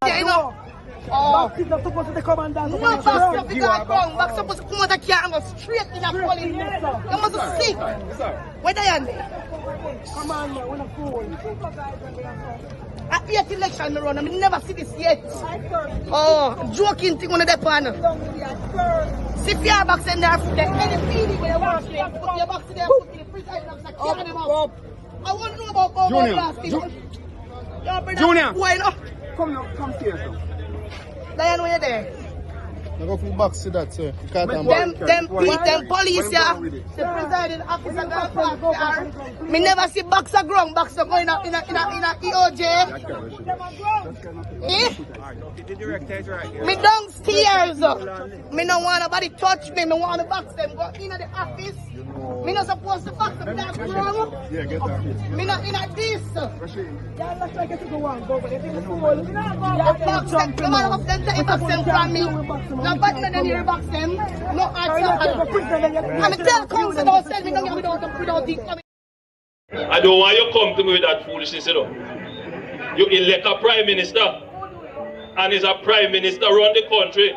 here, you know. Oh. Back is not supposed to come and dance. No, back stuff you got wrong. Back supposed to come out of the car and go straight in the police. You must see. Where they are? Come on, man, we're not fools. At the 8th election, I run. I never see this yet. Oh, joking thing on the pan. See if your box in there, any feeling when you watch it, put your box in there, put the president officer, carry them out. I want to know about Junior. Why not? Come here, sir. Diane, when you're there. I go for box to that, sir. Them police, yeah. The presiding officer got car. Me never see boxer ground, boxer going in a EOJ. Eh? Me downstairs. Me no want nobody touch me. Me want to box them. Go in the office. Me not supposed to box them. That's wrong. Yeah, get that. Me not in this. Yeah, that's like it's go on. Go, but if it's full, The box them. The man of them take box them from me. No button and then you box them. No answer. I'm a tell council don't send me no without the. I don't want you to come to me with that foolishness, you know. You elect a prime minister, and is a prime minister run the country.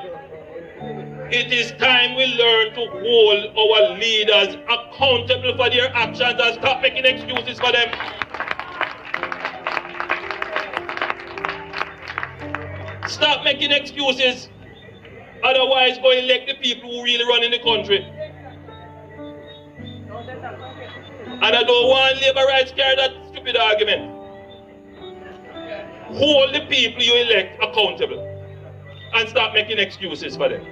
It is time we learn to hold our leaders accountable for their actions and stop making excuses for them. Stop making excuses. Otherwise, go elect the people who really run in the country. And I don't want Labour rights carry that stupid argument. Hold the people you elect accountable and stop making excuses for them.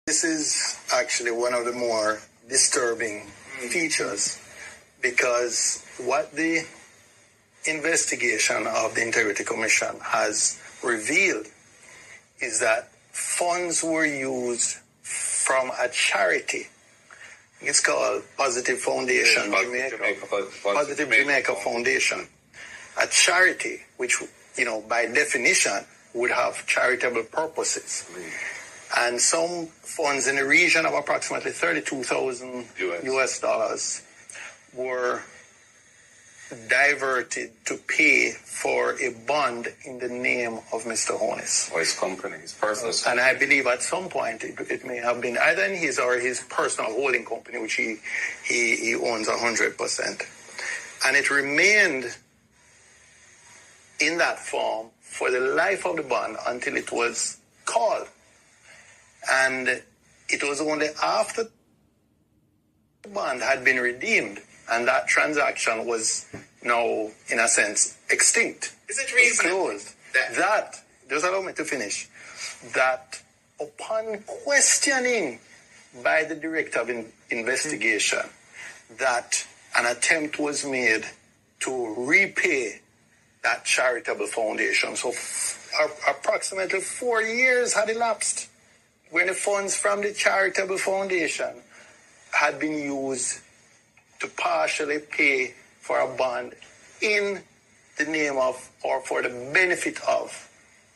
This is actually one of the more disturbing features, because what the investigation of the Integrity Commission has revealed is that funds were used from a charity. It's called Positive Foundation, Positive Jamaica Foundation, a charity which, you know, by definition would have charitable purposes. And some funds in the region of approximately $32,000 US dollars were diverted to pay for a bond in the name of Mr. Honus. Or his company, his personal company. And I believe at some point it may have been either in his or his personal holding company, which he owns 100%. And it remained in that form for the life of the bond until it was called. And it was only after the bond had been redeemed and that transaction was now, in a sense, extinct. Is it reasonable? Closed. That, just allow me to finish, that upon questioning by the Director of Investigation that an attempt was made to repay that charitable foundation. So approximately 4 years had elapsed when the funds from the charitable foundation had been used to partially pay for a bond in the name of or for the benefit of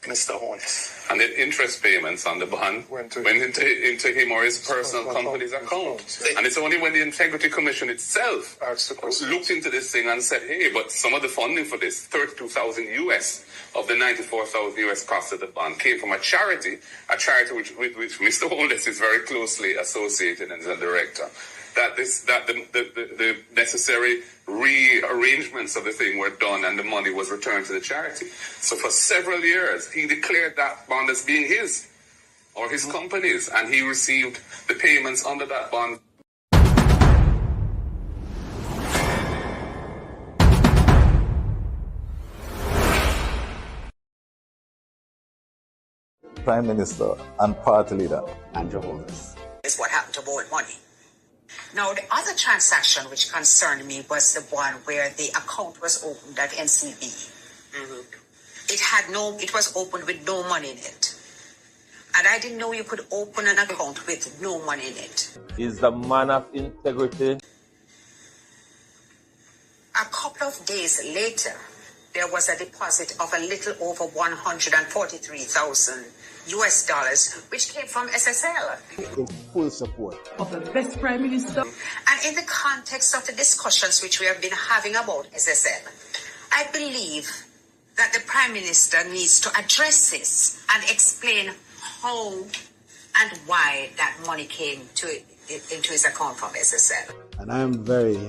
Mr. Honus. And the interest payments on the bond went into him or his personal company's account. And it's only when the Integrity Commission itself looked into this thing and said, hey, but some of the funding for this, $32,000 US of the $94,000 US cost of the bond, came from a charity with which Mr. Honus is very closely associated and is a director. That the necessary rearrangements of the thing were done and the money was returned to the charity. So for several years, he declared that bond as being his or his company's, and he received the payments under that bond. Prime Minister and Party Leader Andrew Holness. Is what happened to borrowed money. Now, the other transaction which concerned me was the one where the account was opened at NCB. Mm-hmm. It was opened with no money in it. And I didn't know you could open an account with no money in it. Is the man of integrity. A couple of days later, there was a deposit of a little over 143,000 US dollars, which came from SSL. In full support of the best Prime Minister. And in the context of the discussions which we have been having about SSL, I believe that the Prime Minister needs to address this and explain how and why that money came into his account from SSL. And I am very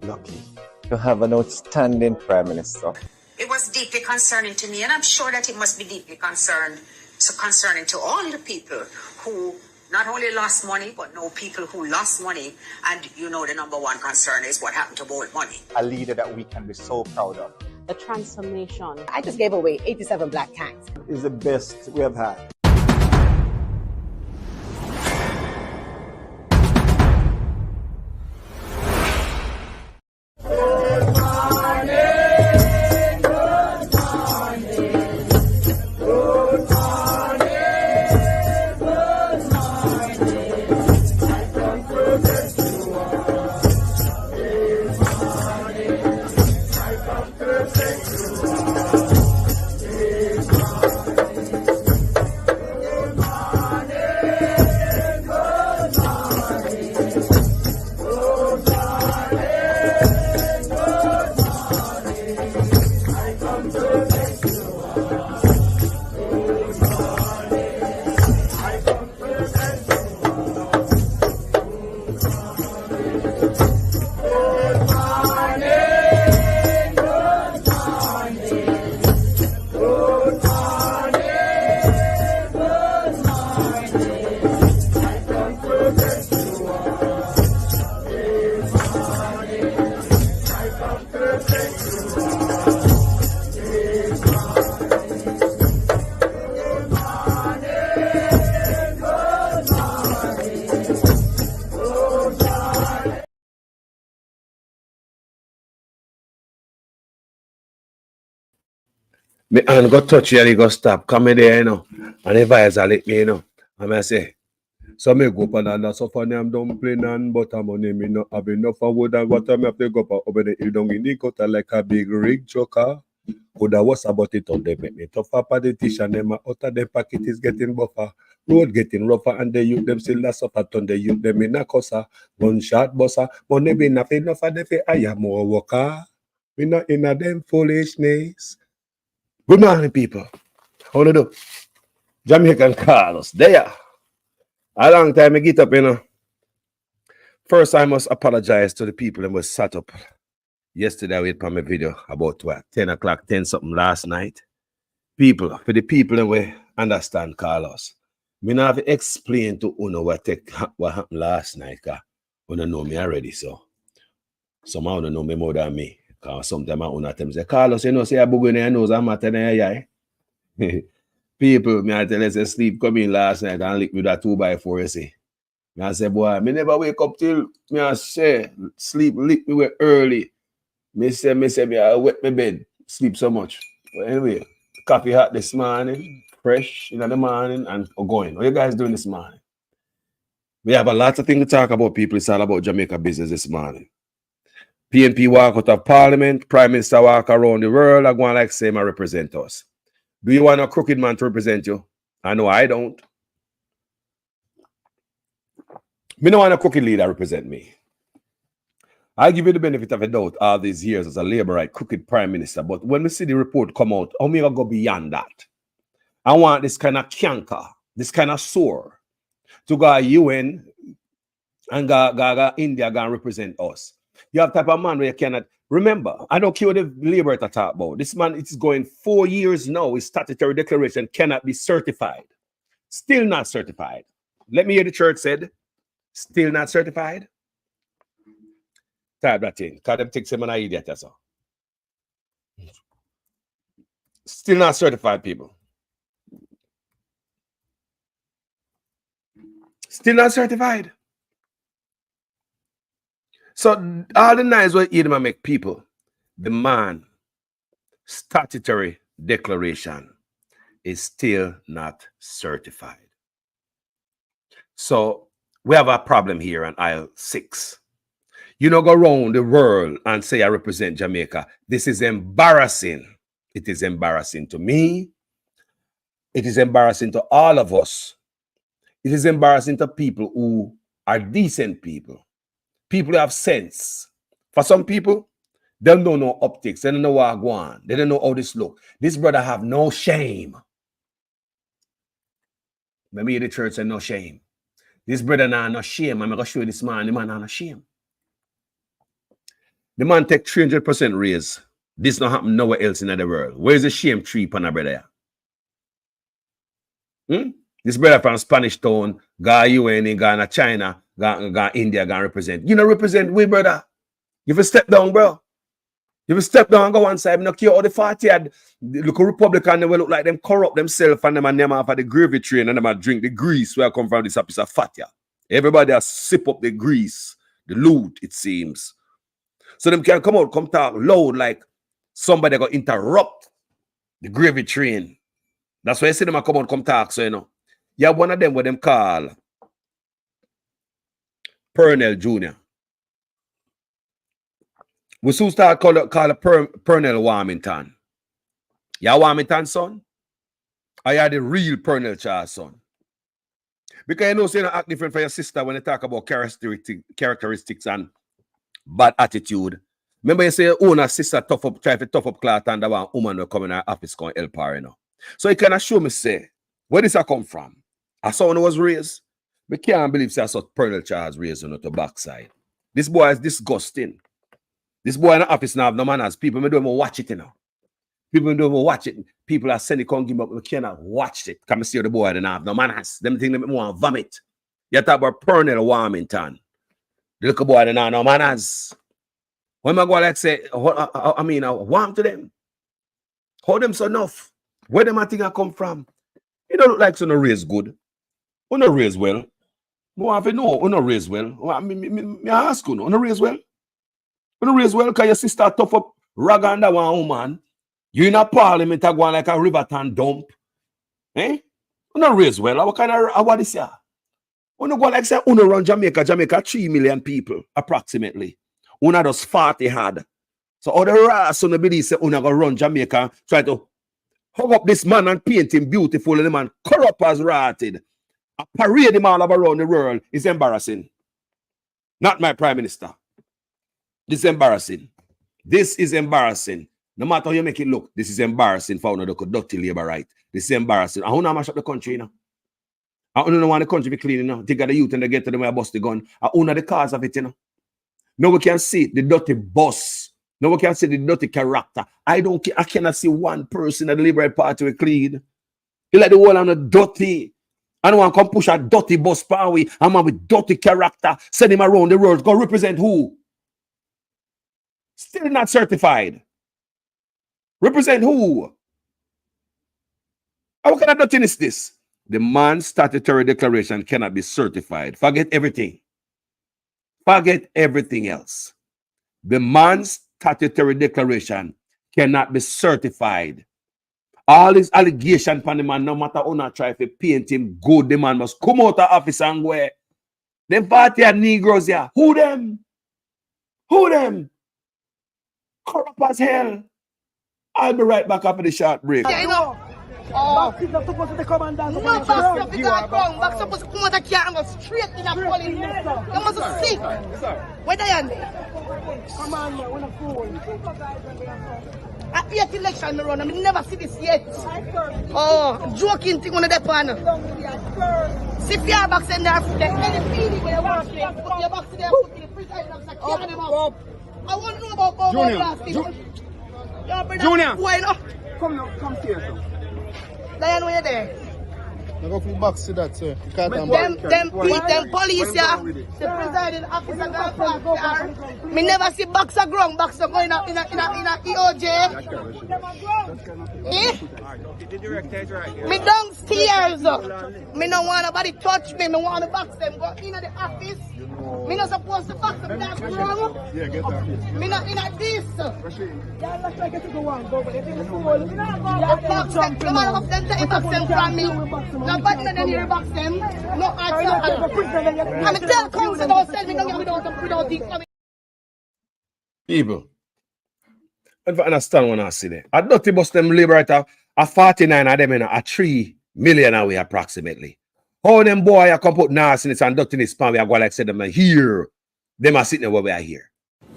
lucky to have an outstanding Prime Minister. It was deeply concerning to me, and I'm sure that it must be deeply concerning to all the people who not only lost money, but know people who lost money. And you know the number one concern is what happened to both money. A leader that we can be so proud of. The transformation. I just gave away 87 black tanks. Is the best we have had. Me and go touch you and he go stop. Come in there, you know. And the visor lick me, you know. And I say, so me go up and so funny I'm dumpling and butter money. Me not have enough of wood and water. Me have to go up and open the hill down in the gutter like a big rig joker. Would have was about it on them. Make me tougher politician. Them out of the packet is getting buffer. Road getting rougher and the youth them still last up at on the youth them in a cosa. Gunshot buster. Money be nothing enough for the fe. I am more worker. We not in a them foolishness. Good morning, people. How do you do? Jamaican Carlos, there. A long time I get up, you know. First, I must apologize to the people that was sat up yesterday. I put my video about what, 10 o'clock, 10 something last night. People, for the people that we understand Carlos, me not have to explain to Uno what happened last night, because Uno know me already, so some of Uno know me more than me. Because sometimes I Uno tell me, say, Carlos, you know, say, I bug in your nose, I'm not telling you, people, me I tell you, say, sleep come in last night and lick me that 2x4, you see. Me I say, boy, me never wake up till, me I say, sleep lick me early. Me say, me I wet my bed, sleep so much. But anyway, coffee hot this morning, fresh in the morning, and going. What you guys doing this morning? We have a lot of things to talk about, people. It's all about Jamaica business this morning. PNP walk out of Parliament, Prime Minister walk around the world, I go on like same and represent us. Do you want a crooked man to represent you? I know I don't. Me don't want a crooked leader represent me. I give you the benefit of a doubt all these years as a Labourite crooked Prime Minister, but when we see the report come out, how me go beyond that? I want this kind of canker, this kind of sore, to go UN and go India go and represent us. You have type of man where you cannot remember. I don't care what the Labour to talk about. This man, it is going 4 years now. His statutory declaration cannot be certified. Still not certified. Let me hear the church said, still not certified. Type that in. Because them take him an idiot as well. Still not certified, people. Still not certified. So all the nice what Edema make people, the man statutory declaration is still not certified. So we have a problem here on aisle 6. You know, go around the world and say I represent Jamaica. This is embarrassing. It is embarrassing to me. It is embarrassing to all of us. It is embarrassing to people who are decent people. People who have sense. For some people, Them don't know optics. They don't know what I go on. They don't know how this look. This brother have no shame. Maybe the church say no shame. This brother now no shame. I'm going to show you this man. The man not no shame. The man take 300% raise. This not happen nowhere else in the world. Where's the shame tree upon a brother? This brother from Spanish town, go UN, go China, go India, go represent. You know represent we, brother. You have step down, bro. You will step down and go one side. No care all the 40 look a Republican, they will look like them corrupt themselves and them and them off of the gravy train and them a drink the grease where I come from this piece of fat. Everybody has sip up the grease, the loot, it seems. So them can come out, come talk loud like somebody got interrupt the gravy train. That's why I see them come out, come talk. So you know. Yeah, one of them what them call Purnell Jr. We soon start call Purnell Warmington. Yeah, Warmington son? I are the real Purnell Charles son. Because you know, so you act different for your sister when you talk about characteristics and bad attitude. Remember you say your own sister tough up, try to tough up class and that one woman will come in our office going help her, you know. So you can show me, say, where this I come from? I saw when I was raised. I can't believe I saw Purnell Charles raised on the backside. This boy is disgusting. This boy in the office now have no manners. People don't even watch it, you know. People don't even watch it. People are sending come give up. We cannot watch it. Come see the boy don't have no manners. Them think they want to vomit. You talk about Purnell Warmington. The little boy don't have no manners. When I go like say, I mean, warm to them. Hold them so enough. Where them I think I come from? You don't look like so no raise good. You no raise well. No, I know, you no raise well. I ask you, no raise well. You no raise well because your sister tough up rag under one woman. You in a parliament are going like a Riverton dump. Eh? You no raise well. What kind of what is here? You no go like say, you no run Jamaica 3 million people approximately. Una does 40 hard. So all the rest on the believe say una go run Jamaica, try to hug up this man and paint him beautiful and the man corrupt as ratted. I parade him all around the world is embarrassing. Not my prime minister. This is embarrassing. This is embarrassing. No matter how you make it look, this is embarrassing for one of the dirty labor right. This is embarrassing. I want to mash up the country, you know. I don't want the country to be clean, you know. Take the youth and they get to them where I bust the gun. I own the cause of it, you know. Now we can see the dirty boss. Now we can see the dirty character. I cannot see one person at the Liberal Party with clean. You like the whole on the dirty. I don't want to come push a dirty boss power. I'm with dirty character. Send him around the world. Go represent who? Still not certified. Represent who? How kind of dirty is this? The man's statutory declaration cannot be certified. Forget everything. Forget everything else. The man's statutory declaration cannot be certified. All his allegations from the man, no matter how not try to paint him good, the man must come out of office and go. Them party are Negroes here. Who them? Who them? Corrupt as hell. I'll be right back after the short break. Yeah, you know. Oh. Back is supposed to come and dance. No, back supposed to come. Back supposed to come out of here and go straight in a police. You must see. Where they are? Come on, man. We're not fooling. At the election run, I never see this yet. Oh, joking thing on the depot. See if you are back in there, any feeling where you want to put your box in there, put in the president officer, carry them out. I want to know about Junior. Why not? Come here, sir. Lion, when you're there. I go for back to that, sir. Them police, yeah. The presiding officer, me never see boxer ground, boxer going in a EOJ. Me downstairs. Me no want nobody touch me. Me want to box them. Go in the office. Me not supposed to box them that ground. Yeah, get that. Me not in a this. Yeah, let's try to go on. Go, but if it's full, you box them. No matter of them take box them from me. No, but then you box them. No answer. I'm a tell council don't sell me no without the people. I don't understand when I see that. I don't think bust them liberator a 49 of them in a 3 million away approximately. How them boy I come put nastiness and dirtiness pan we are going like say them here. Them are sitting where we are here.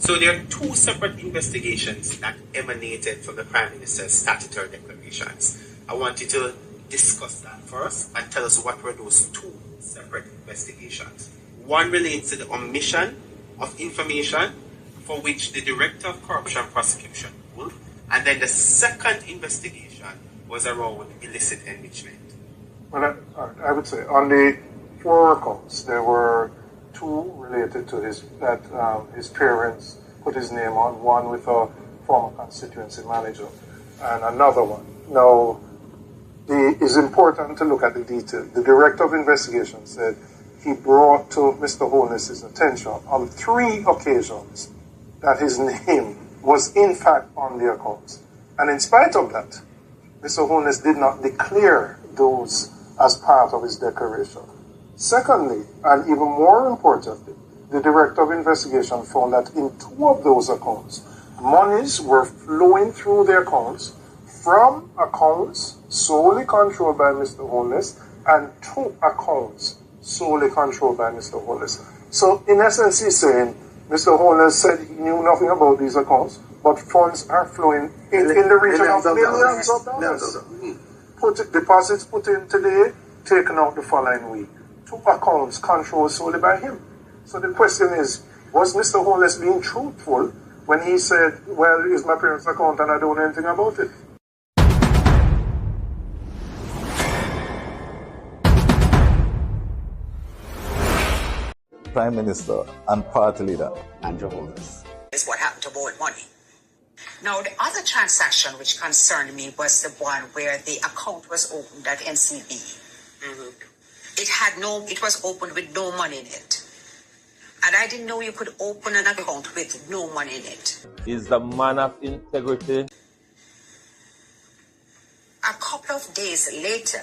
So there are two separate investigations that emanated from the Prime Minister's statutory declarations. I want you to discuss that first and tell us what were those two separate investigations. One relates to the omission of information for which the Director of Corruption Prosecution ruled, and then the second investigation was around illicit enrichment. Well, I would say on the 4 accounts, there were 2 related to his parents put his name on, one with a former constituency manager and another one. Now, it's important to look at the detail. The Director of Investigation said he brought to Mr. Holness's attention on 3 occasions that his name was in fact on the accounts. And in spite of that, Mr. Holness did not declare those as part of his declaration. Secondly, and even more importantly, the Director of Investigation found that in 2 of those accounts, monies were flowing through the accounts from accounts solely controlled by Mr. Holness and 2 accounts solely controlled by Mr. Holness. So in essence, he's saying Mr. Holness said he knew nothing about these accounts, but funds are flowing in the region of millions of dollars. Deposits put in today, taken out the following week. 2 accounts controlled solely by him. So the question is, was Mr. Holness being truthful when he said, well, it's my parents' account and I don't know anything about it? Prime Minister and Party Leader Andrew Holness. Is what happened to borrowed money. Now, the other transaction which concerned me was the one where the account was opened at NCB. It was opened with no money in it. And I didn't know you could open an account with no money in it. Is the man of integrity. A couple of days later,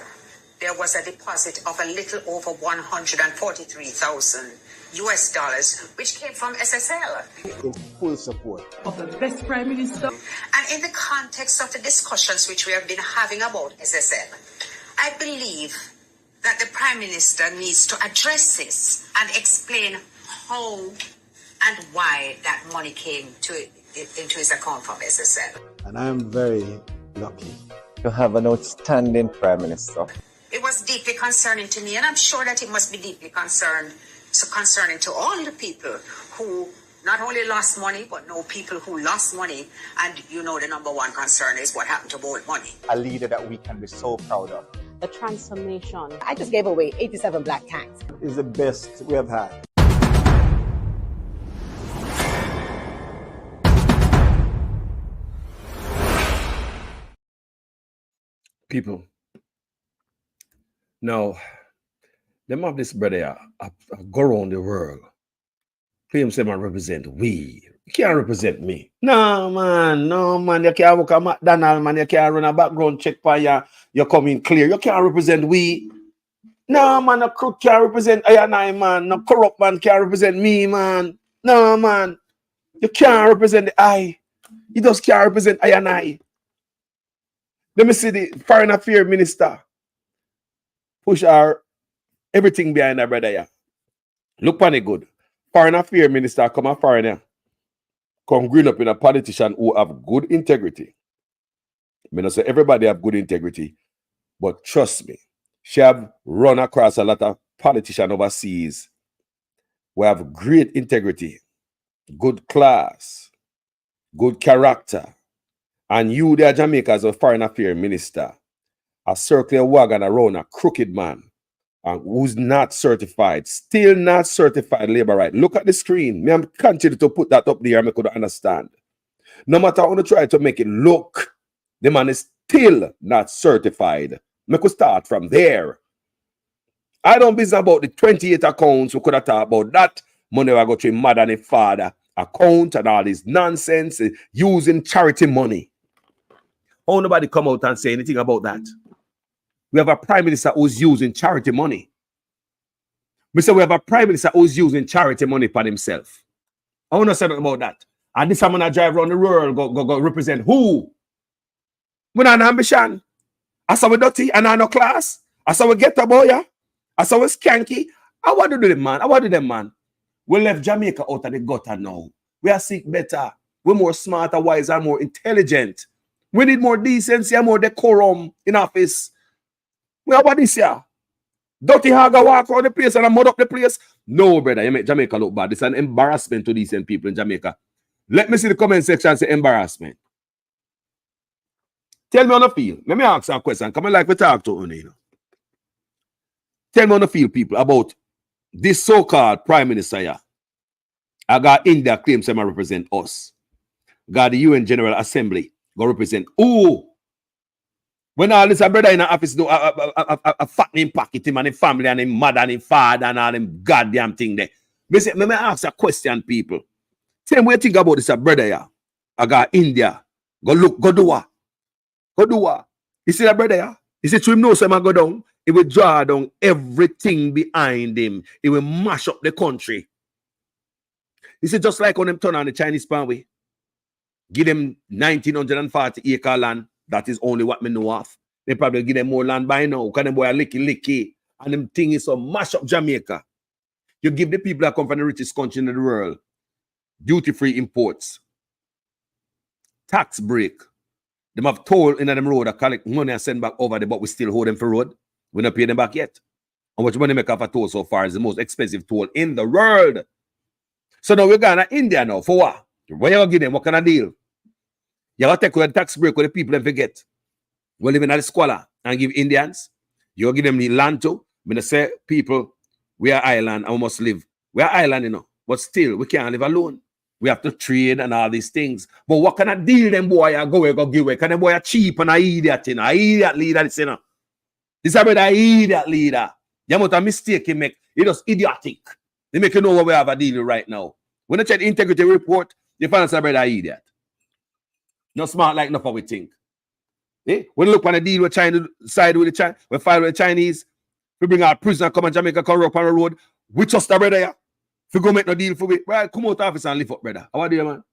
there was a deposit of a little over $143,000 US, which came from SSL. In full support of the best Prime Minister. And in the context of the discussions which we have been having about SSL, I believe that the Prime Minister needs to address this and explain how and why that money came into his account from SSL. And I'm very lucky to have an outstanding Prime Minister. It was deeply concerning to me, and I'm sure that it must be deeply concerning to all the people who not only lost money, but know people who lost money. And you know the number one concern is what happened to borrowed money. A leader that we can be so proud of. The transformation. I just gave away 87 black tanks. Is the best we have had. People. Now, them have this brother go around the world. Claim say man represent we. You can't represent me. No man. You can't work at McDonald's, man. You can't run a background check for you. You're coming clear. You can't represent we. No man, no crook can't represent I and I, man. No corrupt man can't represent me, man. No man. You can't represent the I. You just can't represent I and I. Let me see the Foreign Affairs Minister push our everything behind our brother here. Look on it good. Foreign Affairs Minister come a foreigner. Come green up in a politician who have good integrity. I not say everybody have good integrity, but trust me, she have run across a lot of politicians overseas who have great integrity, good class, good character. And you there, Jamaica, as a Foreign Affairs Minister, a circular wagon around a crooked man who's not certified, still not certified labor right. Look at the screen. Me, I'm continue to put that up there and I could understand. No matter how you try to make it look, the man is still not certified. Me could start from there. I don't business about the 28 accounts. We could have talked about that. Money will go to him mother and his father account and all this nonsense using charity money. Oh, nobody come out and say anything about that. We have a Prime Minister who's using charity money. We say we have a Prime Minister who's using charity money for himself. I want to say nothing about that. And this time when I drive around the world, go represent who? We not an ambition. I saw we dirty and I no class. I saw we get a boy. I saw we skanky. I want to do them, man. I want to do them, man. We left Jamaica out of the gutter now. We are seek better. We're more smarter, wiser, more intelligent. We need more decency and more decorum in office. We have what this here. Dirty Haga walk around the place and mud up the place. No, brother, you make Jamaica look bad. It's an embarrassment to decent people in Jamaica. Let me see the comment section say embarrassment. Tell me on the feel. Let me ask you a question. Come on, like we talk to you know. Tell me on the feel, people, about this so-called prime minister here. I got India claims to represent us. Got the UN General Assembly go represent who? When all this brother in the office do a fattening pocket him and his family and his mother and his father and all them goddamn thing there. Let me ask a question, people. Tell me what you think about this brother here. I got India. Go look, go do what? Go do what? You see that brother here? You see to him know some go down. He will draw down everything behind him. He will mash up the country. You see, just like on them turn on the Chinese Panway. Give them 1940 acre land. That is only what me know of. They probably give them more land by now. Because them boy are licky. And them thing is so mash up Jamaica. You give the people that come from the richest country in the world duty-free imports. Tax break. Them have toll in them road that collect money and send back over there, but we still hold them for road. We not pay them back yet. How much money make off a toll so far is the most expensive toll in the world. So now we're going to India now. For what? Where you going to give them? What kind of deal? You got to take away the tax break with the people and forget. We live in the squalor and give Indians. You give them the land too. I'm going to say, people, we are island and we must live. We are island, you know. But still, we can't live alone. We have to trade and all these things. But what kind of deal them boy are go give away? Can them boy are cheap and an idiot, you know? An idiot leader, this, you know. This is about an idiot leader. You have a mistake he make. He just idiotic. They make you know what we have a deal right now. When they check the integrity report, they find us about an idiot. Not smart like enough of we think. Eh? When you look on the deal with China, side with the China, we fight with the Chinese, we bring our prisoner, come and Jamaica, come up on the road, we trust the brother here. If you go make no deal for me, well, come out of office and lift up, brother. How are you, man?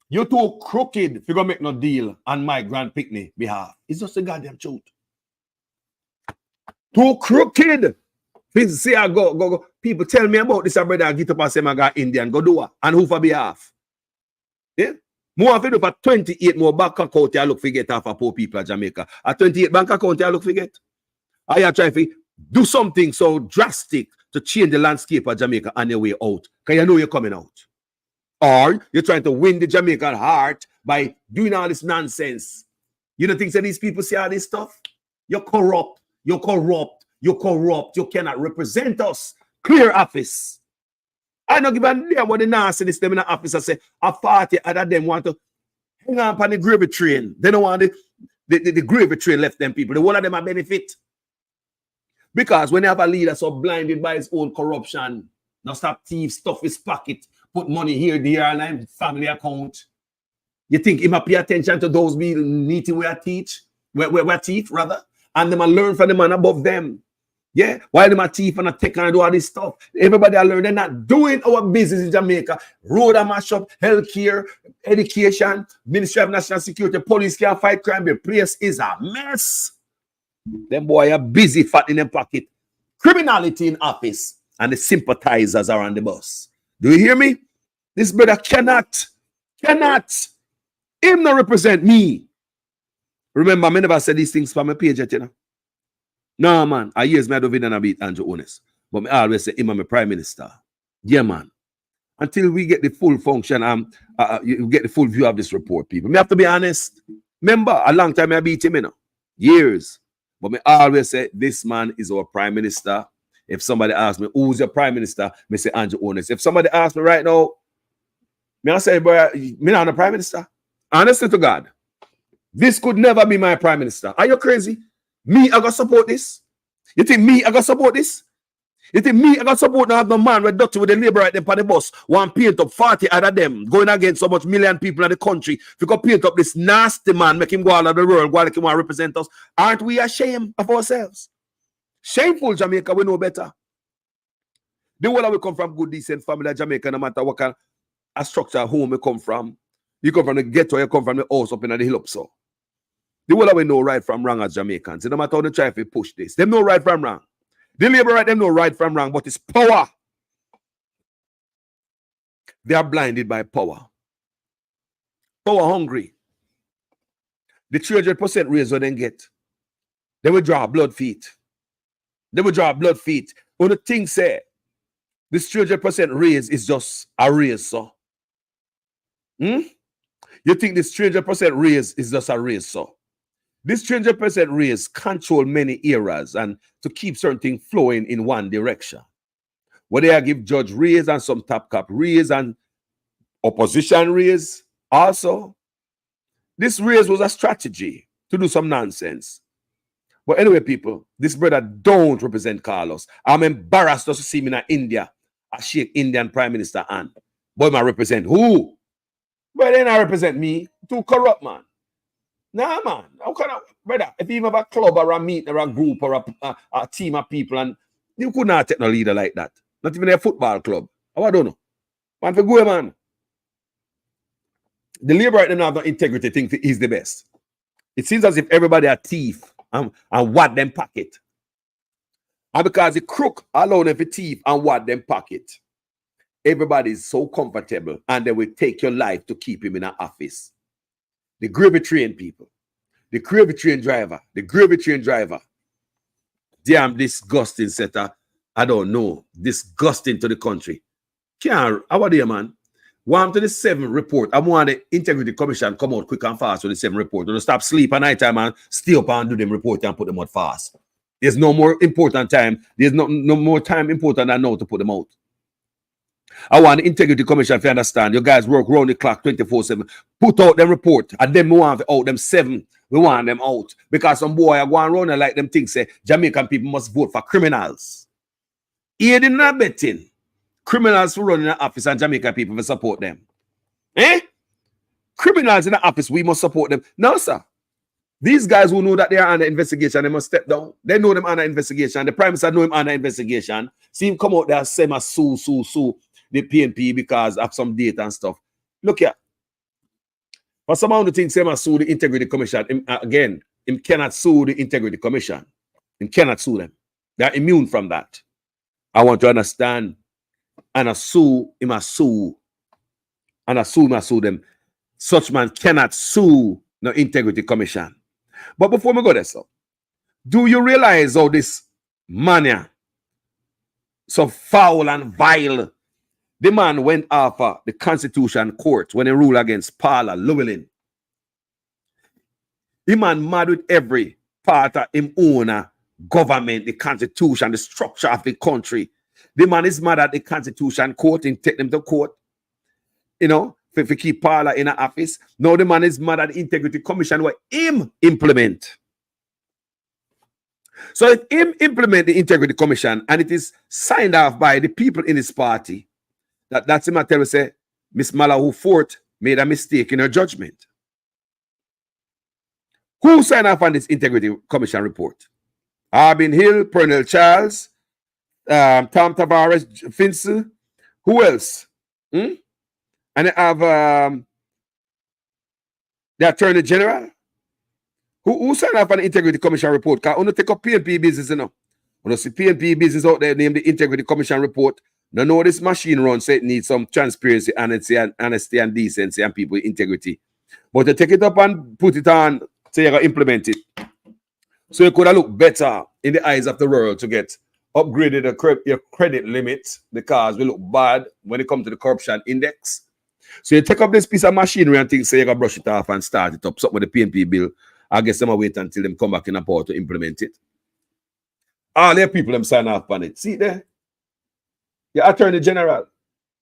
You're too crooked if you go make no deal on my Grand Picnic behalf. It's just a goddamn truth. Too crooked. Please say I go. People tell me about this, brother, and get up and say I got Indian. Go do what? And who for behalf? Yeah? More of it for 28 more bank account I look for get off of poor people in Jamaica. At 28 bank account I look for get. I are trying to do something so drastic to change the landscape of Jamaica on your way out. Because you know you're coming out. Or you're trying to win the Jamaican heart by doing all this nonsense. You don't think that these people see all this stuff? You're corrupt. You're corrupt. You're corrupt. You cannot represent us. Clear office. I don't give a damn what the nastiness them in the office and say, a 40 other them want to hang on the gravy train. They don't want the gravy train left them people. The whole of them are benefit. Because when you have a leader so blinded by his own corruption, now stop thief, stuff his pocket, put money here, there, and family account. You think he might pay attention to those being needy where teach, where teeth, rather, and them and learn from the man above them. Yeah, while them are thief and take and do all this stuff. Everybody I learn they're not doing our business in Jamaica. Road and mash up, healthcare, education, Ministry of National Security, police can't fight crime. The place is a mess. Them boy are busy fat in them pocket. Criminality in office, and the sympathizers are on the bus. Do you hear me? This brother cannot him not represent me. Remember, I never said these things for my page yet, you know. No, man. I years me I don't video and beat Andrew Honest. But I always say him and my prime minister. Yeah, man. Until we get the full function, you get the full view of this report, people. Me have to be honest. Remember, a long time I beat him, you know. Years. But me always say, this man is our prime minister. If somebody asks me, who's your prime minister? Me say Andrew Honest. If somebody asks me right now, me I say, bro, me not the prime minister. Honestly to God, this could never be my prime minister. Are you crazy? Me, I got support this? You think me, I got support this? You think me, I got support now have no man with doctor with the labor right there on the bus, one paint up 40 out of them, going against so much million people in the country. If you go paint up this nasty man, make him go all over the world, go like him want to represent us, aren't we ashamed of ourselves? Shameful Jamaica, we know better. The whole we come from good, decent family Jamaica, no matter what kind of structure, home we come from. You come from the ghetto, you come from the house up in the hill up so. The whole we know right from wrong as Jamaicans. No matter how they try to push this. Them know right from wrong. The labor right, them know right from wrong, but it's power. They are blinded by power. Power hungry. The 300% raise what they get. They will draw blood feet. They will draw blood feet. When the thing say, this 300% raise is just a raise, so. You think this 300% raise is just a raise, so. This 300% raise control many areas and to keep certain things flowing in one direction. Where they give judge raise and some top cap raise and opposition raise also. This raise was a strategy to do some nonsense. But anyway, people, this brother don't represent Carlos. I'm embarrassed just to see me in India. I shake Indian Prime Minister hand. Boy, I represent who? But then I represent me. Too corrupt, man. Nah, man. How can I, brother? If you have a club or a meet or a group or a team of people, and you could not take no leader like that. Not even a football club. Oh, I don't know. Man, for go, man. The Labour right now have the integrity think he's the best. It seems as if everybody are thief and what them pocket. And because the crook allow them to thief and what them pocket, everybody is so comfortable and they will take your life to keep him in an office. The gravy train people, the gravy train driver, damn disgusting setter. I don't know. Disgusting to the country. Can't, how are they, man? 1 to the 7 report. I want the Integrity Commission come out quick and fast with the 7 report. Don't stop sleep at night time and stay up and do them report and put them out fast. There's no more important time. There's no more time important than now to put them out. I want the Integrity Commission, if you understand, you guys work round the clock 24/7. Put out them report. And then we want out them 7. We want them out. Because some boy are going around and like them things say Jamaican people must vote for criminals. Aiding and abetting. Criminals who run in the office and Jamaican people will support them. Eh? Criminals in the office, we must support them. No, sir. These guys who know that they are under investigation, they must step down. They know them under investigation. The Prime Minister know him under investigation. See him come out there and say, sue the PNP because of some data and stuff. Look here. For some of the things, say sue the Integrity Commission. Again, him cannot sue the Integrity Commission. Him cannot sue them. They are immune from that. I want to understand. And a sue, him a sue. And a sue, him a sue them. Such man cannot sue the Integrity Commission. But before we go there, so, do you realize how this mania, so foul and vile, the man went after the Constitution Court when he ruled against Paula Llewellyn. The man mad with every part of him own government, the Constitution, the structure of the country. The man is mad at the Constitution Court and take them to court. You know, if we keep Paula in an office. Now the man is mad at the Integrity Commission where him implement. So if him implement the Integrity Commission and it is signed off by the people in his party, that's him I tell you say, Miss Malahou Fort made a mistake in her judgment. Who signed off on this Integrity Commission report? Arbin Hill, Pernell Charles, Tom Tavares, Finse. Who else? And they have the Attorney General. Who signed off on the Integrity Commission report? Because I want to take up PNP business, you know. When I see PNP business out there, name the Integrity Commission report. Don't know this machine run, so it needs some transparency, honesty, and decency, and people with integrity. But to take it up and put it on, so you're going to implement it. So you could have looked better in the eyes of the world to get upgraded your credit limit because we look bad when it comes to the corruption index. So you take up this piece of machinery and things, so you're going to brush it off and start it up. Something with the PNP bill. I guess I'm going to wait until them come back in a power to implement it. All their people them sign off on it. See there? Your Attorney General.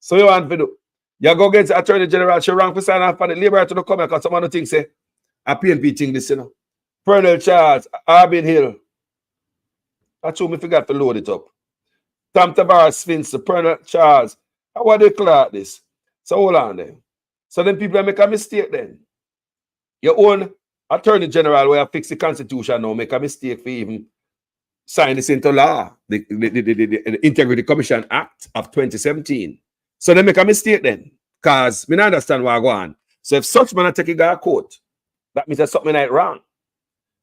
So you want to do? You go against the Attorney General, she wrong for sign off on it. Labour to the come because some of the things say, a PNP thing this, you know. Pernell Charles, Arbin Hill. That's who me forgot to load it up. Tom Tavares, Finse, Pernell Charles. How are they clear this? So hold on then. So then people make a mistake then. Your own Attorney General will fix the Constitution now, make a mistake for even sign this into law, the Integrity Commission Act of 2017. So they make a mistake then, because we don't understand what go on. So if such man take a guy to court, that means there's something like wrong.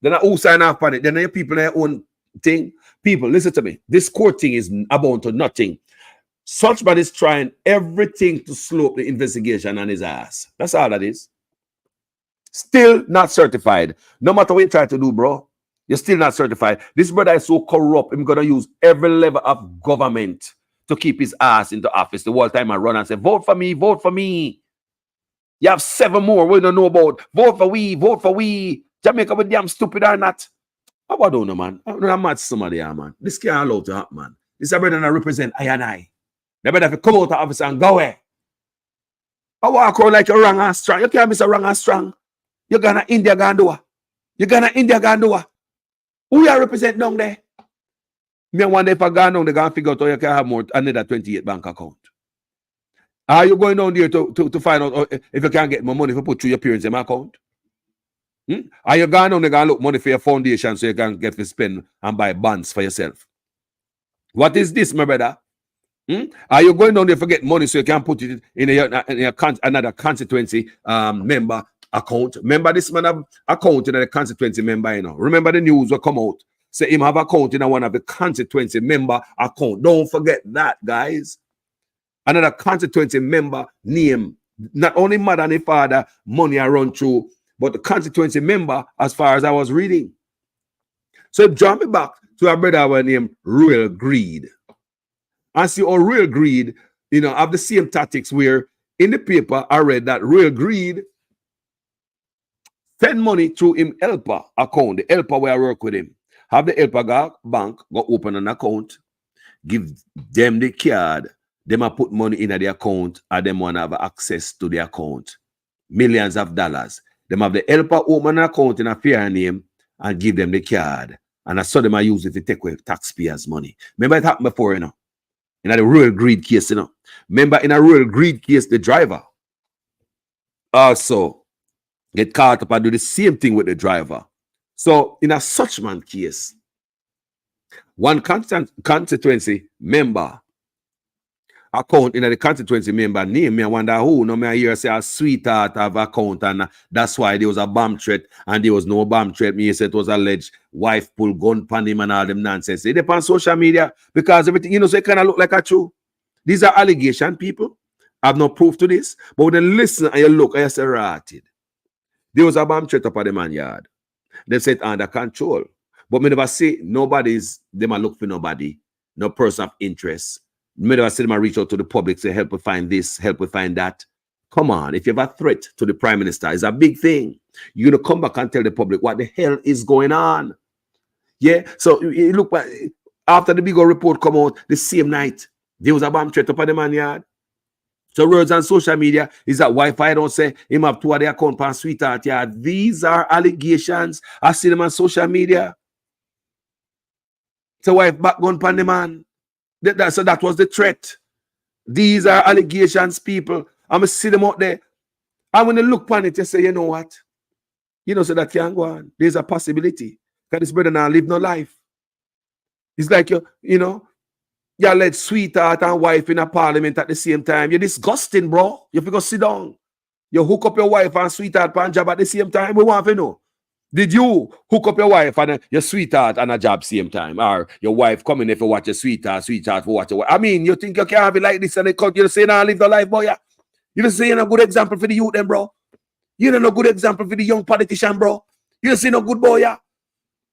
Then I all sign off on it. Then your people their own thing. People, listen to me. This court thing is about to nothing. Suchman is trying everything to slope the investigation on his ass. That's all that is. Still not certified. No matter what you try to do, bro, you're still not certified. This brother is so corrupt, I'm going to use every level of government to keep his ass into office. The whole time I run and say, vote for me, vote for me. You have 7 more we don't know about. Vote for we, vote for we. Jamaica, we damn stupid or not? How about don't know, man? I'm mad somebody, man. This can't allow to happen, man. This is a brother that represent I and I. They better have to come out of office and go away. I walk around like you're wrong and strong. You can't be so wrong and strong. You're gonna India Gandua. You're gonna India Gandua. Who you represent down there? Me wonder if I go down, they're gonna figure out how you can have more another 28 bank account. Are you going down there to find out if you can get more money if you put through your parents in my account? Are you going down, they're gonna look money for your foundation so you can get to spend and buy bonds for yourself? What is this, my brother? Are you going down there to get money so you can put it in another constituency member account? Remember this man have account in the constituency member, you know. Remember the news will come out. Say him have account in one of the constituency member account. Don't forget that, guys. Another constituency member name. Not only mother and father money I run through, but the constituency member as far as I was reading. So it draw me back to a brother named Real Greed. And see, on Real Greed, you know, have the same tactics where in the paper I read that Real Greed send money through him helper account, the helper where I work with him. Have the helper go bank, go open an account, give them the card, them a put money in the account, and them want to have access to the account. Millions of dollars. Them have the helper open an account in a fair name and give them the card. And I saw them use it to take away taxpayers' money. Remember it happened before, you know. In a Real Greed case, you know. Remember in a Real Greed case, the driver also get caught up and do the same thing with the driver. So in a Suchman case, one constituency member account in the constituency member name, me I wonder who. No, me I hear say a sweetheart have account, and that's why there was a bomb threat, and there was no bomb threat. Me said it was alleged wife pull gun pan him and all them nonsense. It depends on social media because everything, you know, so it kind of look like a true. These are allegation, people. I have no proof to this, but when you listen and you look, and you say ratted. There was a bomb threat up at the man yard. They said under control. But me never say nobody's, they might look for nobody, no person of interest. Me never say them reach out to the public, say help we find this, help we find that. Come on, if you have a threat to the prime minister, it's a big thing. You're going to come back and tell the public what the hell is going on. Yeah, so you look back, after the big report come out, the same night, there was a bomb threat up at the man yard. So words on social media is that Wi-Fi don't say him have 2 of their account on sweetheart. Yeah, these are allegations. I see them on social media. So wife back gun pan the man. So that was the threat. These are allegations, people. I'm gonna see them out there. And when you look on it, you say, you know what? You know, so that can't go on. There's a possibility. Because this brother now live no life. It's like you know. You let sweetheart and wife in a parliament at the same time. You're disgusting, bro. You have to go sit down. You hook up your wife and sweetheart and job at the same time. We want to know. Did you hook up your wife and your sweetheart and a job same time? Or your wife coming if you watch your sweetheart for watch your wife? I mean, you think you can't have it like this and you say, nah, live the life, boy. Yeah? You don't say you're a good example for the youth, then, bro. You're not a good example for the young politician, bro. You don't say no good boy, yeah?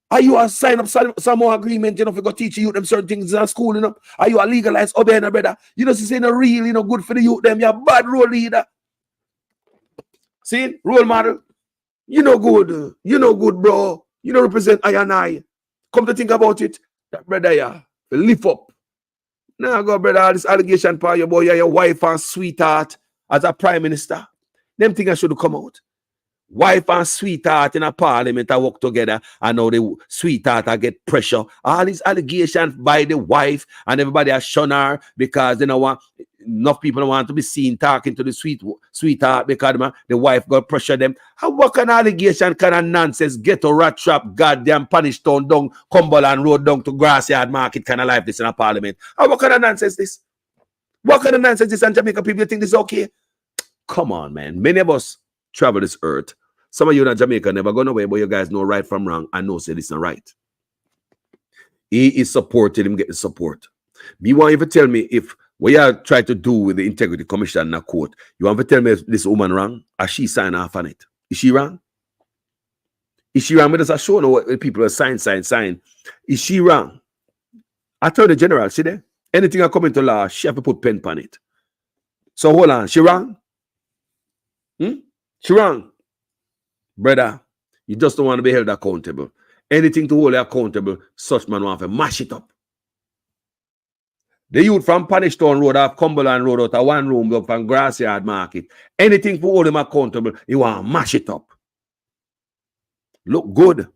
Are you a sign up some more agreement, you know, if you go teach you them certain things in school, you know? Are you a legalized obey, brother? You know, say no real, you know, good for the youth, them. You're a bad role leader. See, role model. You know good. You know good, bro. You know represent I and I. Come to think about it, that brother, yeah, lift up. Now go, brother, all this allegation for your boy, your wife and sweetheart as a prime minister. Them things should come out. Wife and sweetheart in a parliament I work together, and now the sweetheart I get pressure. All these allegations by the wife, and everybody has shun her because they don't want enough people don't want to be seen talking to the sweetheart because the wife got pressure them. What kind of allegation, kind of nonsense, ghetto rat trap, goddamn punish town down, Cumberland Road down to Grassyard Market kind of life this in a parliament? What kind of nonsense this? What kind of nonsense this? And Jamaica people think this is okay? Come on, man. Many of us travel this earth. Some of you in Jamaica never gone away, but you guys know right from wrong and know say this is not right. He is supporting him, get the support. Me want you to tell me if What you try to do with the Integrity Commission in the court, you want to tell me if this woman wrong? Or she signed off on it? Is she wrong? Is she wrong? But there's a show now what people are sign. Is she wrong? I told the general, see there? Anything that come into law, she have to put pen on it. So hold on, she wrong? She wrong? Brother, you just don't want to be held accountable. Anything to hold you accountable, such man want to mash it up. The youth from Panishtown Road off Cumberland Road out of one room up from Grassyard Market. Anything to hold him accountable, you want to mash it up. Look good.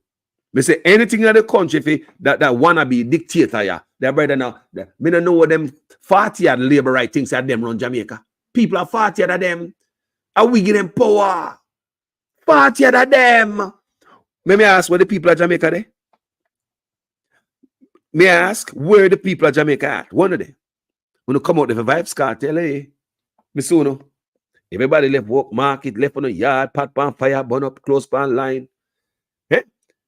Me say anything in the country that wanna be dictator, yeah. Their brother now. Me don't know what them 40 labor right things that them run Jamaica. People are 40 of them. And we give them power. 40 of them. May I ask where the people of Jamaica there? May I ask where the people of Jamaica at? One of them. When you come out of the Vibes Cartel, Miss Uno, everybody left work market, left on the yard, pot pan fire, burn up, close pan line. Hey,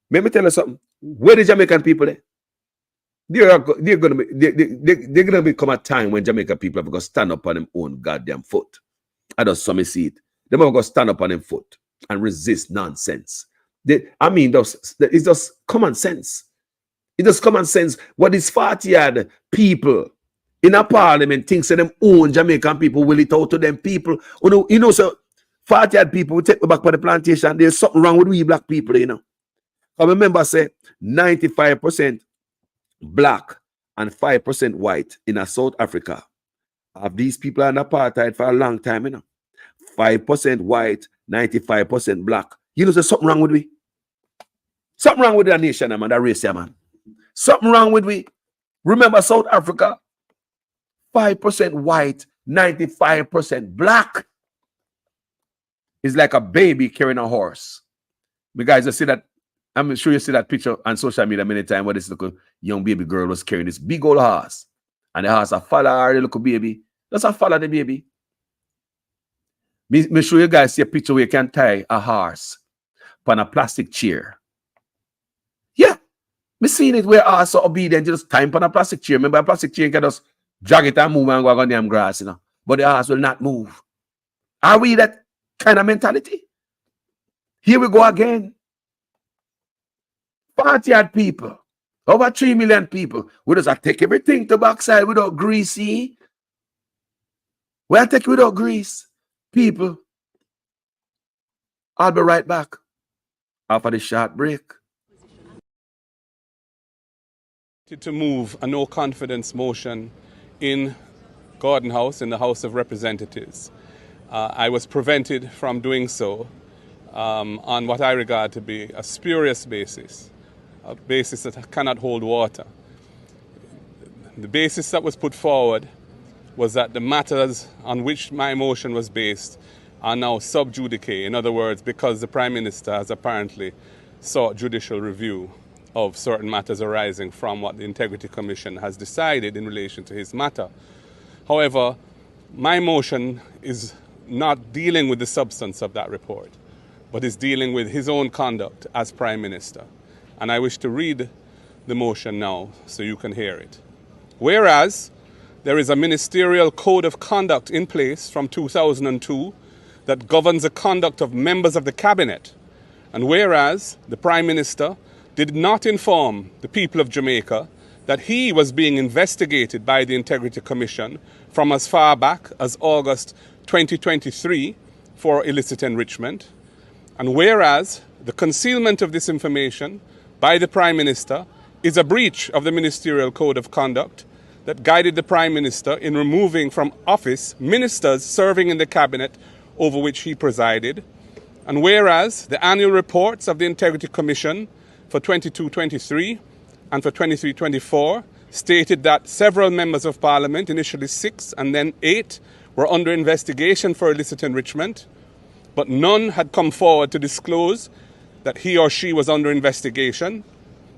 let me tell you something. Where the Jamaican people there? They're gonna become a time when Jamaican people have got to stand up on them own goddamn foot. I just saw me see it. They have got to stand up on them foot and resist nonsense. It's just common sense. It's just common sense. What is 40 people in a parliament thinks that them own Jamaican people will it out to them people. You know, so 40 people will take me back for the plantation. There's something wrong with we black people, you know. I remember say 95% black and 5% white in South Africa. Have these people in apartheid for a long time, you know. 5% white, 95% black. You know, there's something wrong with we. Something wrong with that nation, man, that race, man. Something wrong with we. Remember South Africa? 5% white, 95% black. It's like a baby carrying a horse. You guys, you see that? I'm sure you see that picture on social media many times where this little young baby girl was carrying this big old horse. And the horse a follow her, the little baby. Just a follow the baby. Me show you guys see a picture where you can tie a horse on a plastic chair. Yeah. Me seen it where horse are obedient, you just tie him on a plastic chair. Remember a plastic chair, you can just drag it and move and go on the grass, you know. But the horse will not move. Are we that kind of mentality? Here we go again. 40 people, over 3 million people. We just take everything to backside without greasy. We take it without grease. People, I'll be right back after the short break. To move a no confidence motion in Gordon House, in the House of Representatives. I was prevented from doing so on what I regard to be a spurious basis. A basis that cannot hold water. The basis that was put forward was that the matters on which my motion was based are now sub judice. In other words, because the Prime Minister has apparently sought judicial review of certain matters arising from what the Integrity Commission has decided in relation to his matter. However, my motion is not dealing with the substance of that report, but is dealing with his own conduct as Prime Minister. And I wish to read the motion now so you can hear it. Whereas there is a ministerial code of conduct in place from 2002 that governs the conduct of members of the cabinet. And whereas the Prime Minister did not inform the people of Jamaica that he was being investigated by the Integrity Commission from as far back as August 2023 for illicit enrichment. And whereas the concealment of this information by the Prime Minister is a breach of the Ministerial Code of Conduct that guided the Prime Minister in removing from office ministers serving in the cabinet over which he presided. And whereas the annual reports of the Integrity Commission for 22-23 and for 23-24 stated that several members of Parliament, initially 6 and then 8, were under investigation for illicit enrichment, but none had come forward to disclose that he or she was under investigation.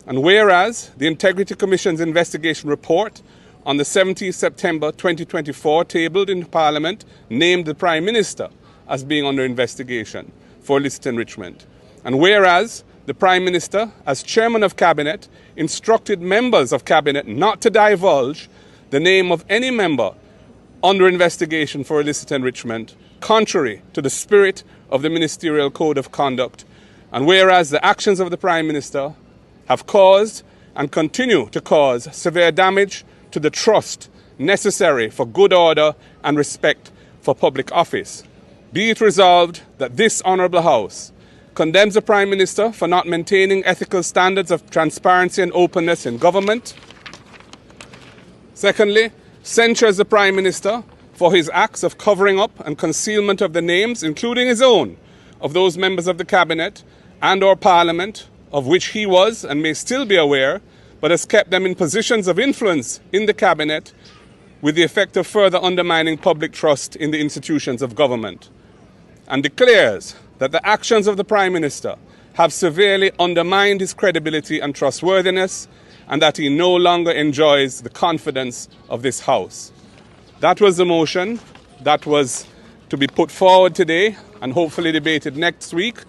And whereas the Integrity Commission's investigation report on the 17th September 2024 tabled in Parliament named the Prime Minister as being under investigation for illicit enrichment. And whereas the Prime Minister, as Chairman of Cabinet, instructed members of Cabinet not to divulge the name of any member under investigation for illicit enrichment, contrary to the spirit of the Ministerial Code of Conduct, and whereas the actions of the Prime Minister have caused and continue to cause severe damage to the trust necessary for good order and respect for public office, be it resolved that this Honourable House condemns the Prime Minister for not maintaining ethical standards of transparency and openness in government. Secondly, censures the Prime Minister for his acts of covering up and concealment of the names, including his own, of those members of the Cabinet and or Parliament of which he was and may still be aware, but has kept them in positions of influence in the Cabinet with the effect of further undermining public trust in the institutions of government, and declares that the actions of the Prime Minister have severely undermined his credibility and trustworthiness, and that he no longer enjoys the confidence of this House. That was the motion that was to be put forward today and hopefully debated next week.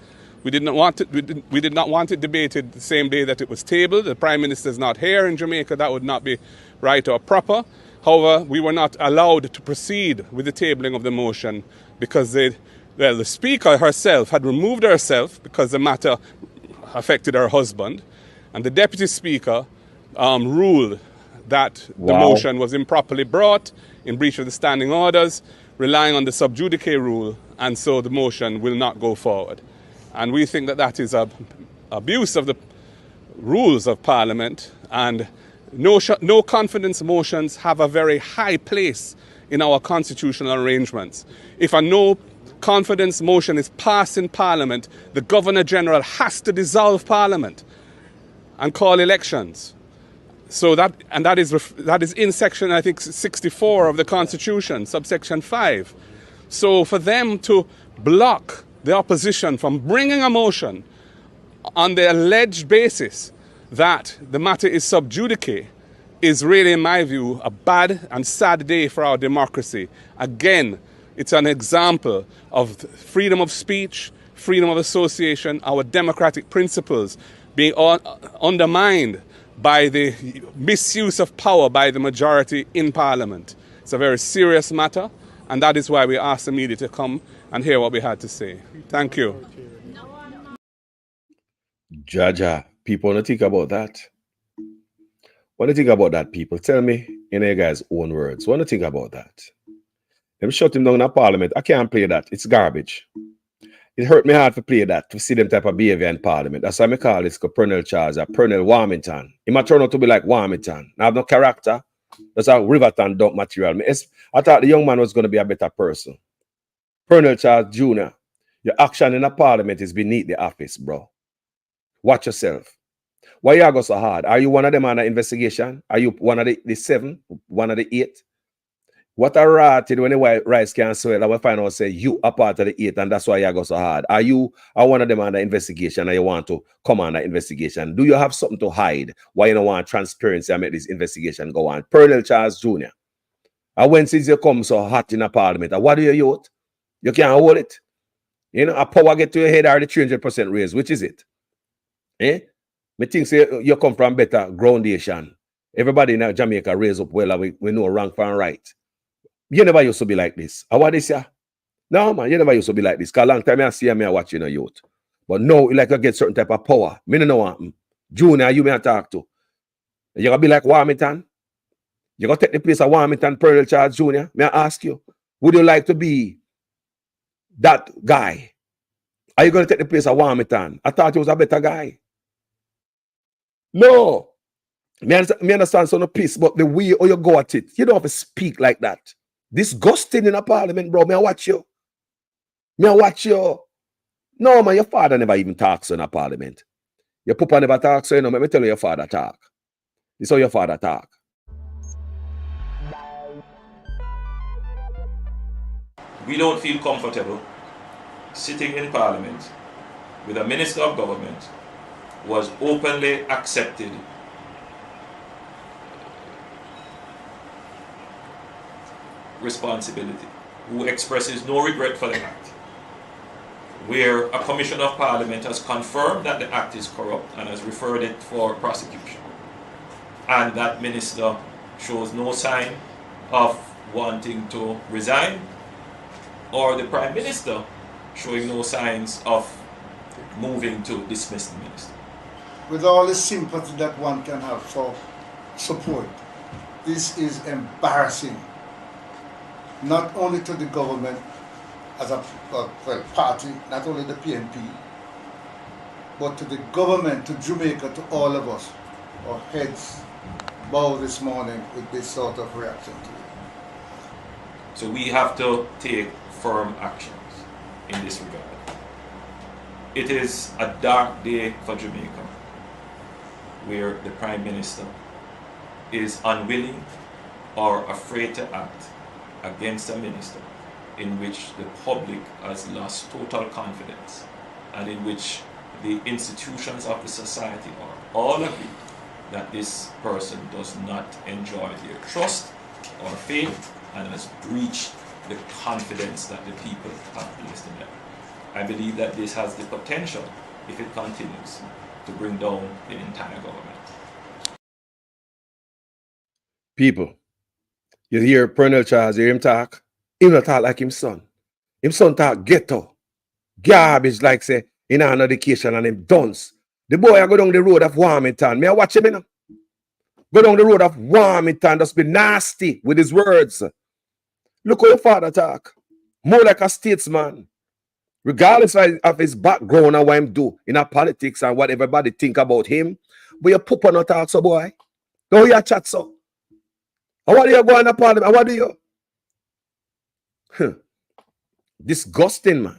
We did not want it debated the same day that it was tabled. The Prime Minister is not here in Jamaica. That would not be right or proper. However, we were not allowed to proceed with the tabling of the motion because the Speaker herself had removed herself because the matter affected her husband, and the Deputy Speaker ruled that the motion was improperly brought in breach of the standing orders, relying on the sub judice rule, and so the motion will not go forward. And we think that that is an abuse of the rules of Parliament, and no confidence motions have a very high place in our constitutional arrangements. If a no confidence motion is passed in Parliament, the Governor-General has to dissolve Parliament and call elections. So that is in section, I think, 64 of the Constitution, subsection 5. So for them to block the opposition from bringing a motion on the alleged basis that the matter is sub judice is really, in my view, a bad and sad day for our democracy. Again, it's an example of freedom of speech, freedom of association, our democratic principles being undermined by the misuse of power by the majority in Parliament. It's a very serious matter, and that is why we asked the media to come and hear what we had to say. Thank you. Jaja, people want to think about that. What do you think about that, people? Tell me in your guys' own words. What do you think about that? Them shut him down in Parliament. I can't play that. It's garbage. It hurt me hard to play that, to see them type of behavior in Parliament. That's why I call this Pernell Charles, Pernell Warmington. He might turn out to be like Warmington. I have no character. That's a Riverton dump material. I thought the young man was going to be a better person. Pernell Charles Jr., your action in the Parliament is beneath the office, bro. Watch yourself. Why you go so hard? Are you one of them under investigation? Are you one of the 7? One of the 8? What a rat when the rice can swell, I will find out say you are part of the 8, and that's why you go so hard. Are you one of them under investigation and you want to come under investigation? Do you have something to hide? Why you don't want transparency and make this investigation go on? Pernell Charles Jr. And when since you come so hot in a Parliament, what do you youth? You can't hold it. You know, a power get to your head are the 300% raise. Which is it? Eh? Me think say you come from better groundation. Everybody in Jamaica raise up well, we know wrong from right. You never used to be like this. What this ya? No, man, you never used to be like this. Because a long time I see me watching a youth. But now, you like to get certain type of power. Me no know what happen. Junior, you may talk to. You gonna be like Warmington? You gonna take the place of Warmington, Pernell Charles Jr.? May I ask you, would you like to be that guy? Are you gonna take the place of Warmington? I thought you was a better guy. No. Me understand some peace, but the way you go at it, you don't have to speak like that. Disgusting in a Parliament, bro. Me I watch you. Me I watch you. No, man, your father never even talks in a Parliament. Your papa never talks, so you know, let me tell you your father talk. This is how your father talk. We don't feel comfortable sitting in Parliament with a Minister of Government who has openly accepted responsibility, who expresses no regret for the act, where a Commissioner of Parliament has confirmed that the act is corrupt and has referred it for prosecution, and that Minister shows no sign of wanting to resign, or the Prime Minister showing no signs of moving to dismiss the minister? With all the sympathy that one can have for support, this is embarrassing, not only to the government as a party, not only the PNP, but to the government, to Jamaica, to all of us. Our heads bow this morning with this sort of reaction to it. So we have to take firm actions in this regard. It is a dark day for Jamaica, where the Prime Minister is unwilling or afraid to act against a minister in which the public has lost total confidence and in which the institutions of the society are all agree that this person does not enjoy their trust or faith and has breached the confidence that the people have placed in them. I believe that this has the potential, if it continues, to bring down the entire government. People, you hear Colonel Charles, hear him talk? He not talk like him son. Him son talk ghetto, garbage like say, in an education and him dunce. The boy I go down the road of Warmington. May I watch him, you know? Go down the road of Warmington, just be nasty with his words. Look how your father talk. More like a statesman. Regardless of his background and what him do in our politics and what everybody think about him. But you poop on a talk, so boy. Don't hear chat, so. And what do you go in the parliament? And what do you? Disgusting, man.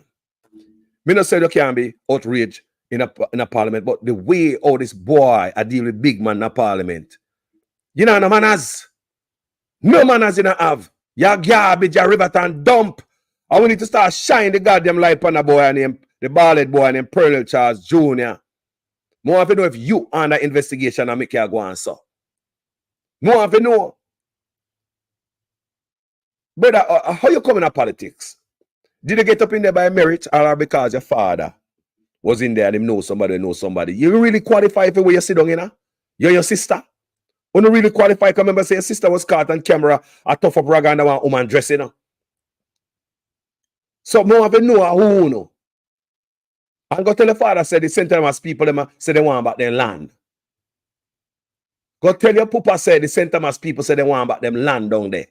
Me not say you can't be outraged in a parliament, but the way all this boy I deal with big man in a parliament. You know, no manners. No manners you don't have. You're garbage, you're Riverton dump. And we need to start shining the goddamn light on the boy named, the bald boy named Colonel Charles Jr. More have to know if you under investigation and make you go on, so. More have to know. Brother, how you come in politics? Did you get up in there by merit or because your father was in there and him know somebody? You really qualify for where you sit down, you know? You're your sister. You don't really qualify. Because remember, say your sister was caught on camera a tough up rag and one woman dress, you know? So more of you know who know. And go tell the father, say the Centremas people them say they want back their land. Go tell your papa, say the Centremas people say they want back them land down there.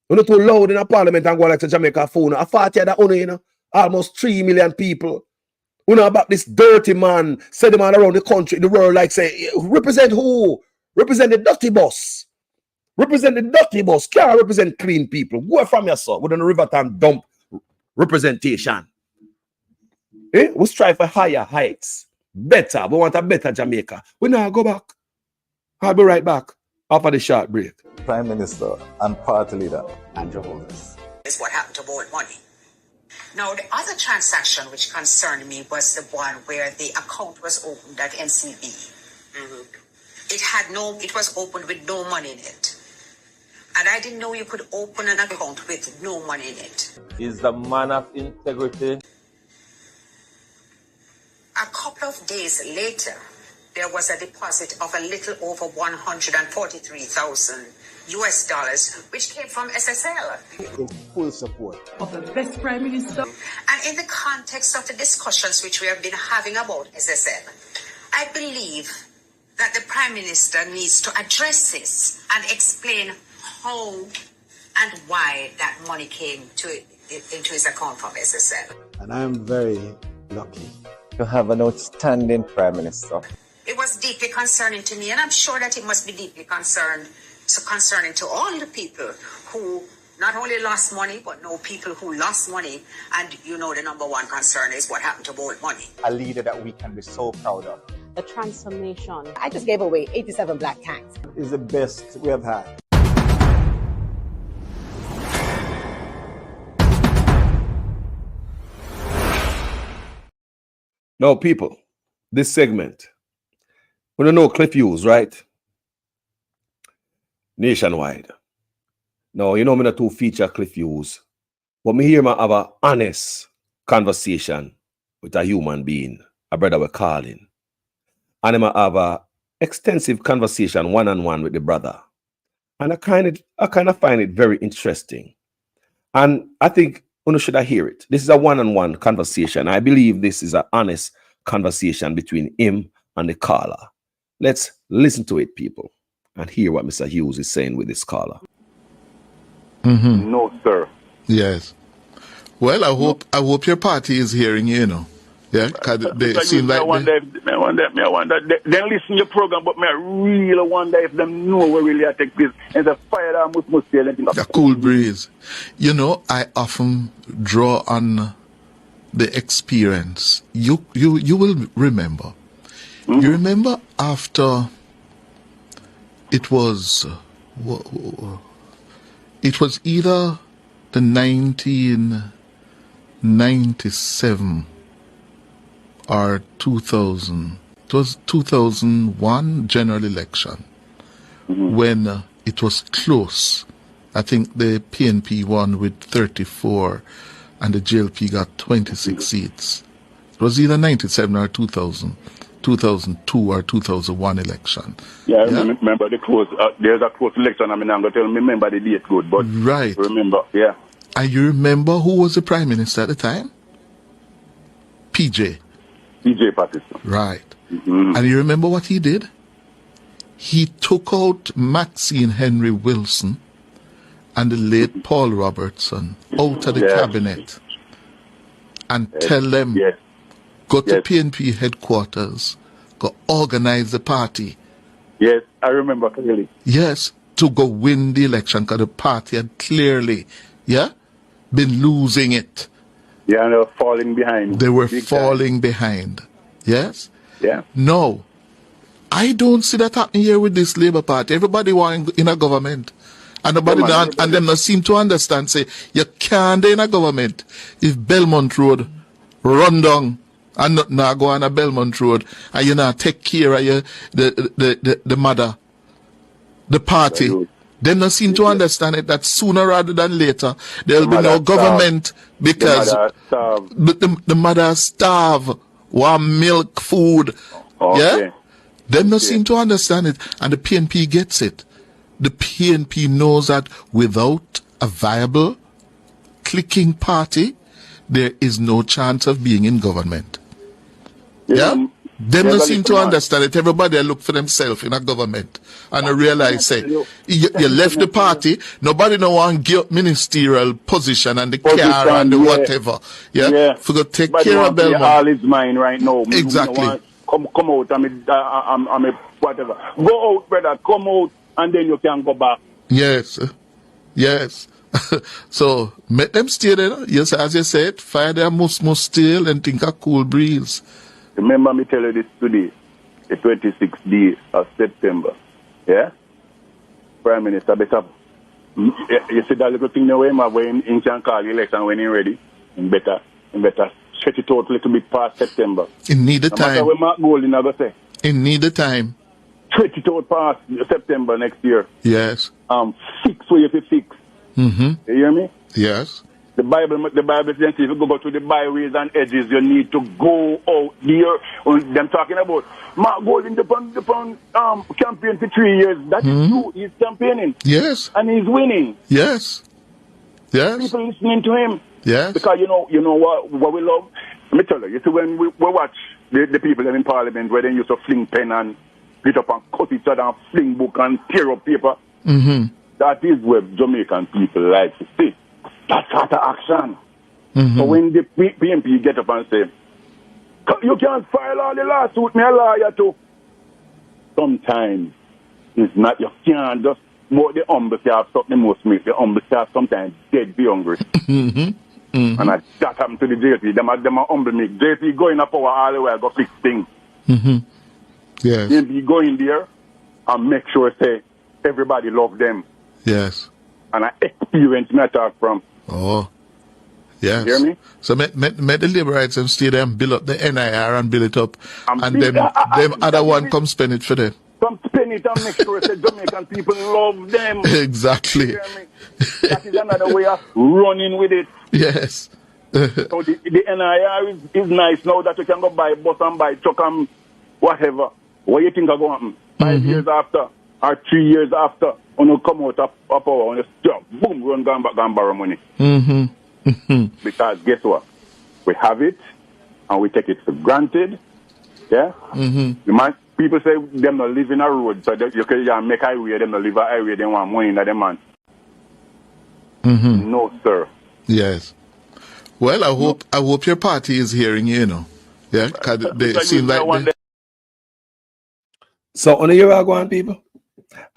You're not too loud in a parliament and go like to Jamaica phone. A party that you know, almost 3 million people. You know about this dirty man, send them all around the country, the world, like say, represent who? Represent the dirty boss. Represent the dirty boss. Can't represent clean people. Go from your son with a Riverton dump representation. We strive for higher heights. Better. We want a better Jamaica. We now go back. I'll be right back after the short break. Prime Minister and Party Leader Andrew Holness. Is what happened to Bold Money. Now, the other transaction which concerned me was the one where the account was opened at NCB. It was opened with no money in it. And I didn't know you could open an account with no money in it. Is the man of integrity. A couple of days later, there was a deposit of a little over $143,000 US, which came from SSL. In full support of the best Prime Minister. And in the context of the discussions which we have been having about SSL, I believe that the Prime Minister needs to address this and explain how and why that money came into his account from SSL. And I am very lucky to have an outstanding Prime Minister. It was deeply concerning to me, and I'm sure that it must be deeply concerning to all the people who not only lost money, but know people who lost money. And you know the number one concern is what happened to Bold Money. A leader that we can be so proud of. The transformation. I just gave away 87 black tanks. Is the best we have had. Now, people, this segment, we don't know Cliff Hughes, right? Nationwide. Now, you know me not to feature Cliff Hughes, but me hear me have an honest conversation with a human being, a brother we're calling. And I have an extensive conversation one-on-one with the brother. And I kind of find it very interesting. And I think you should hear it. This is a one-on-one conversation. I believe this is an honest conversation between him and the caller. Let's listen to it, people, and hear what Mr. Hughes is saying with this caller. No, sir. Yes. Well, I hope your party is hearing you, you know. Yeah, because they seem like... I wonder, then listen to your program, but I really wonder if them know where really I take this. And the fire that must feel anything. A cool breeze. You know, I often draw on the experience. You will remember. You remember after it was either the 1997 or 2000. It was 2001 general election when it was close. I think the PNP won with 34 and the JLP got 26 seats. It was either 97 or 2000, 2002 or 2001 election. Yeah, I remember the close. There's a close election. I mean, I'm going to tell me remember the date good, but right. Remember, yeah. And you remember who was the Prime Minister at the time? PJ Patterson. Right. And you remember what he did? He took out Maxine Henry Wilson and the late Paul Robertson out of the cabinet and tell them, go to PNP headquarters, go organize the party. Yes, I remember clearly. Yes, to go win the election because the party had clearly, been losing it. Yeah, and they were falling behind. They were falling behind. Yes? Yeah. No. I don't see that happening here with this Labour Party. Everybody want in a government. And nobody and them not seem to understand, say, you can't in a government if Belmont Road run down and not now go on a Belmont Road and you not take care of the mother, the party. They not seem to understand it that sooner rather than later there will be no government because the mother starve, want milk, food. Yeah? They not seem to understand it, and the PNP gets it. The PNP knows that without a viable, clicking party, there is no chance of being in government. Yeah? They don't seem to understand it. Everybody look for themselves in a government. And I realize, say, you left the party, nobody no want give up ministerial position and the car and the whatever. Yeah? For to take care of Belmont. All is mine right now. Exactly. Come out, I'm whatever. Go out, brother, come out, and then you can go back. Yes. Yes. So, make them stay there. Yes, as you said, fire their must still and think a cool breeze. Remember me tell you this today, the 26th day of September. Yeah? Prime Minister better, you see that little thing the way when in can call election when he's ready, and better stretch it out a little bit past September. In need the time. No matter what Mark Golding I go say. In need the time. Stretch it out past September next year. Yes. Fix where you have to fix. You hear me? Yes. The Bible says if you go to the byways and edges, you need to go out there. Them talking about Mark Golding the campaign for 3 years. That is true. He's campaigning. Yes. And he's winning. Yes. Yes. People listening to him. Yes. Because you know what we love? Let me tell you see when we watch the people in Parliament where they used to fling pen and get up and cut each other and fling book and tear up paper. That is where Jamaican people like to see. That sort of action. So when the PNP get up and say, you can't file all the lawsuit, me a lawyer too. Sometimes it's not, you can't just, but the humble have something most make the humble have sometimes dead be hungry. And that happened to the JP. Them are humble make. JP going up power all the way, go fix things. Yes. PNP go in there and make sure say everybody love them. Yes. And I experience me talk from. Oh. Yes. You hear me? So make the labor rights and stay there and build up the NIR and build it up. And them other one come spend it for them. Come spend it and make sure that Jamaican people love them. Exactly. You hear me? That is another way of running with it. Yes. So the NIR is nice now that you can go buy bus and buy truck and whatever. What do you think are going to happen? 5 years after, or 3 years after, when you come out of power, when you stop, boom, run back and borrow money. Because guess what? We have it, and we take it for granted. Yeah? People say them not live in a road, so you can make highway, them not live a highway, they want money in that man. No, sir. Yes. Well, I hope your party is hearing you, Yeah, because they seem like they... So, on the year ago, people,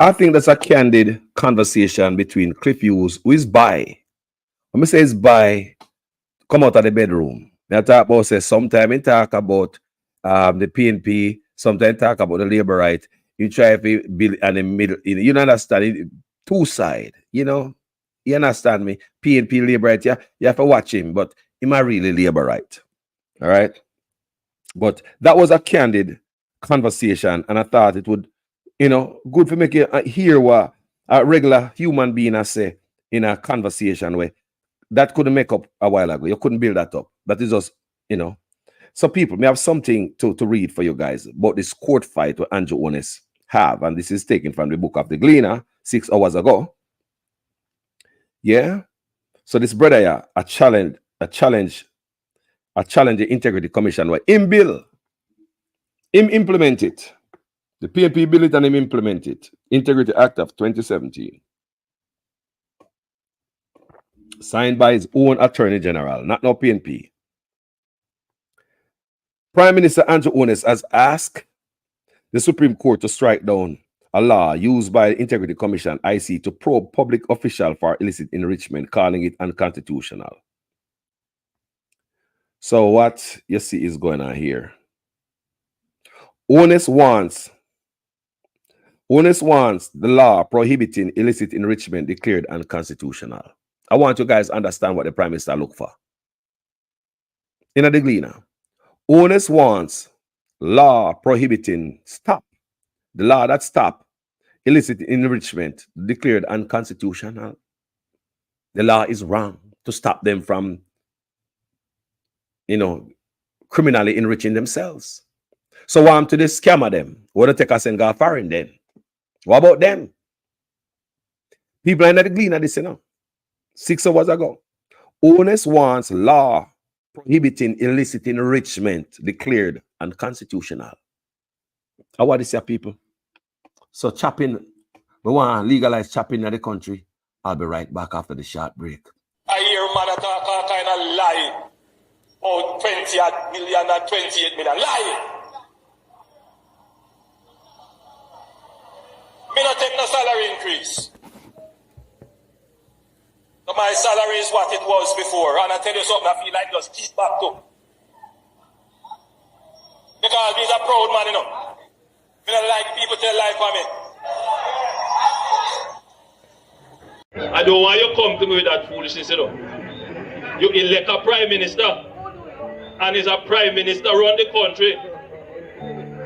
I think that's a candid conversation between Cliff Hughes, who is by. When I say is by, come out of the bedroom. I talk about, say, sometimes I talk about the PNP, sometimes talk about the labor right. You try to build in the middle. You don't understand it, two sides, You understand me? PNP labor right, yeah. You have to watch him, but he might really labor right. All right. But that was a candid conversation, and I thought it would, good for make you hear what a regular human being has say in a conversation where that couldn't make up a while ago. You couldn't build that up. That is just, So people, may have something to read for you guys about this court fight that Andrew Holness have, and this is taken from the book of the Gleaner 6 hours ago. Yeah. So this brother here, a challenge the Integrity Commission where him implement it. The PNP bill it and him implement it. Integrity Act of 2017. Signed by his own Attorney General, not no PNP. Prime Minister Andrew Holness has asked the Supreme Court to strike down a law used by the Integrity Commission, IC, to probe public official for illicit enrichment, calling it unconstitutional. So what you see is going on here. Holness wants the law prohibiting illicit enrichment declared unconstitutional. I want you guys to understand what the Prime Minister look for. In the Gleaner, Holness wants law prohibiting the law that stop illicit enrichment declared unconstitutional. The law is wrong to stop them from, criminally enriching themselves. So what am to this scammer them? What to take us and go foreign then? What about them? People in the Gleaner this, 6 hours ago. Holness wants law prohibiting illicit enrichment declared unconstitutional. I want to say, people. So chopping, we want to legalize chopping in the country. I'll be right back after the short break. I hear man talk all kind of lie. Oh, 20 million and 28 million. Lie. Me not take no salary increase. So my salary is what it was before. And I tell you something, I feel like just keep back to. Because he's a proud man, Me don't like people tell lie for me. I don't want you to come to me with that foolishness, You elect a prime minister, and he's a prime minister around the country.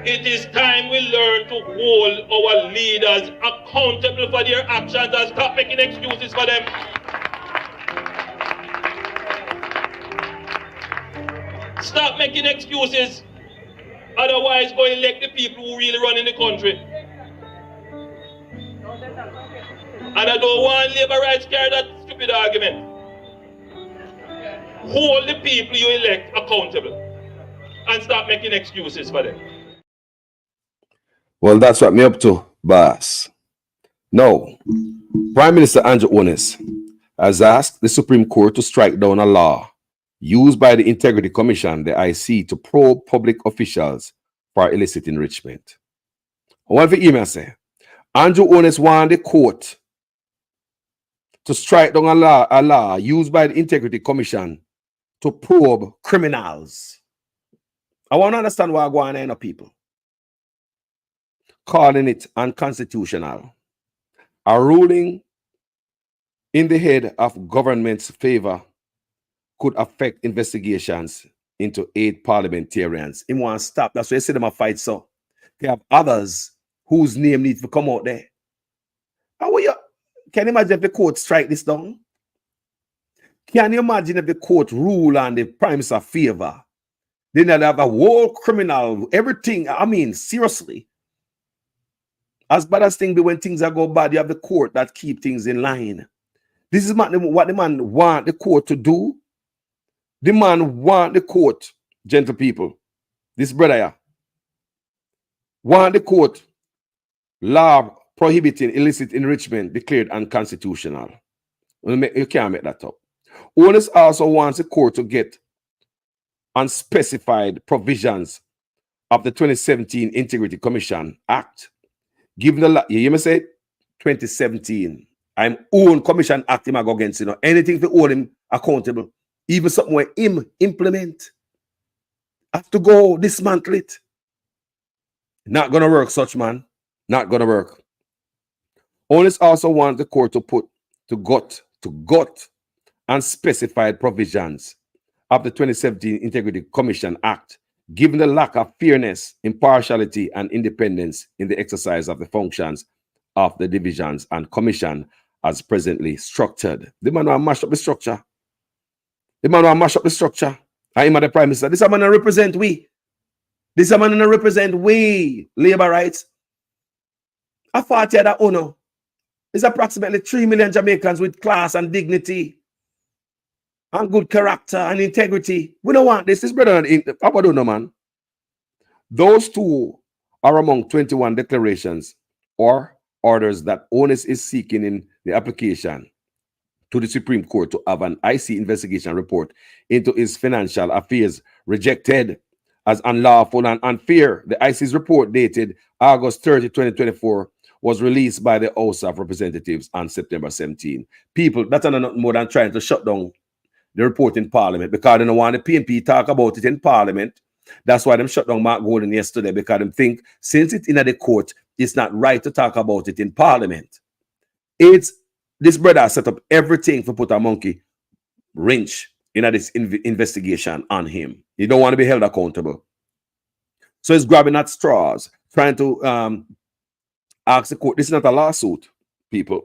It is time we learn to hold our leaders accountable for their actions and stop making excuses for them. Stop making excuses. Otherwise, go elect the people who really run in the country. And I don't want labor rights carry that stupid argument. Hold the people you elect accountable and stop making excuses for them. Well, that's what me up to, boss. No. Prime Minister Andrew Holness has asked the Supreme Court to strike down a law used by the Integrity Commission, the IC, to probe public officials for illicit enrichment. I want to email say, Andrew Holness want the court to strike down a law used by the Integrity Commission to probe criminals. I want to understand why I go on people. Calling it unconstitutional. A ruling in the head of government's favor could affect investigations into 8 parliamentarians. He want to stop. That's why you see them a fight. So they have others whose name needs to come out there. Can you imagine if the court strike this down? Can you imagine if the court rule on the Prime Minister's favor? Then they'll have a whole criminal, everything. I mean, seriously. As bad as things be when things are go bad, you have the court that keep things in line. This is what the man want the court to do. The man want the court, gentle people. This brother here want the court law prohibiting illicit enrichment declared unconstitutional. You can't make that up. Owners also wants the court to get unspecified provisions of the 2017 Integrity Commission Act. Given the you hear me say 2017. I'm own Commission Act him I go against, you know. Anything to hold him accountable. Even something where him implement. Have to go dismantle it. Not gonna work, such man. Not gonna work. Owners also want the court to put to gut unspecified provisions of the 2017 Integrity Commission Act, given the lack of fairness, impartiality, and independence in the exercise of the functions of the divisions and commission as presently structured. The man will mash up the structure. The man will mash up the structure. I am the Prime Minister. This man will represent we. This man will represent we, labor rights. I thought that owner. There's approximately 3 million Jamaicans with class and dignity and good character and integrity. We don't want this. This brother, I don't know, man. Those two are among 21 declarations or orders that Onus is seeking in the application to the Supreme Court to have an IC investigation report into his financial affairs rejected as unlawful and unfair. The IC's report dated August 30, 2024 was released by the House of Representatives on September 17. People, that's nothing more than trying to shut down the report in Parliament because they don't want the PNP talk about it in Parliament. That's why them shut down Mark Golden yesterday, because them think since it's in the court, it's not right to talk about it in Parliament. It's this brother set up everything to put a monkey wrench in this investigation on him. He don't want to be held accountable. So he's grabbing at straws, trying to ask the court. This is not a lawsuit, people.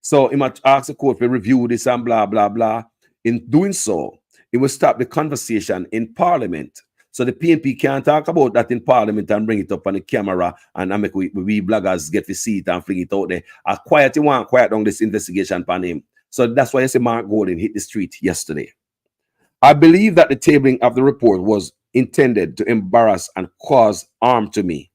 So he might ask the court to review this and blah, blah, blah. In doing so, it will stop the conversation in Parliament. So the PNP can't talk about that in Parliament and bring it up on the camera and make we bloggers get the seat and fling it out there. Quiet down this investigation upon him. So that's why I say Mark Golden hit the street yesterday. I believe that the tabling of the report was intended to embarrass and cause harm to me.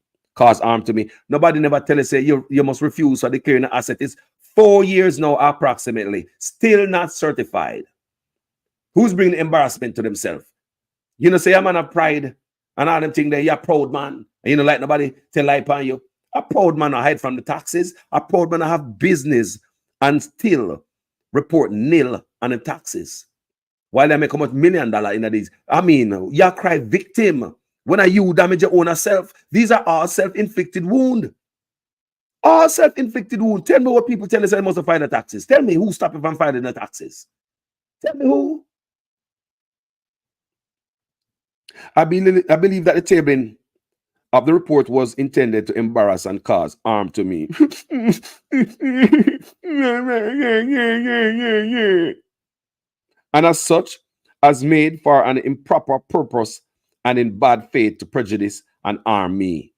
Nobody never tell us say you must refuse for declaring the asset. It's 4 years now approximately, still not certified. Who's bringing embarrassment to themselves? You know, say a man of pride and all them things there, you're a proud man. And you know, like nobody tell lie upon you. A proud man I hide from the taxes. A proud man I have business and still report nil on the taxes. While they make how much $1 million in these. I mean, you cry victim. When you damage your own self, these are all self-inflicted wounds. All self-inflicted wounds. Tell me what people tell us they must file the taxes. Tell me who stopped you from filing the taxes. Tell me who. I believe that the tabling of the report was intended to embarrass and cause harm to me. And as such, as made for an improper purpose and in bad faith to prejudice and harm me.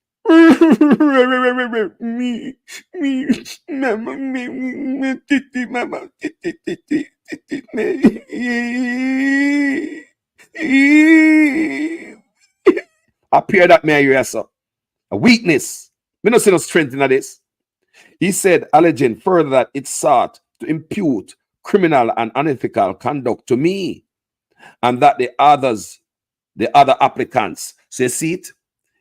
Appear that may you answer a weakness. We don't see no strength in this. He said, alleging further that it sought to impute criminal and unethical conduct to me, and that the other applicants, so you see it,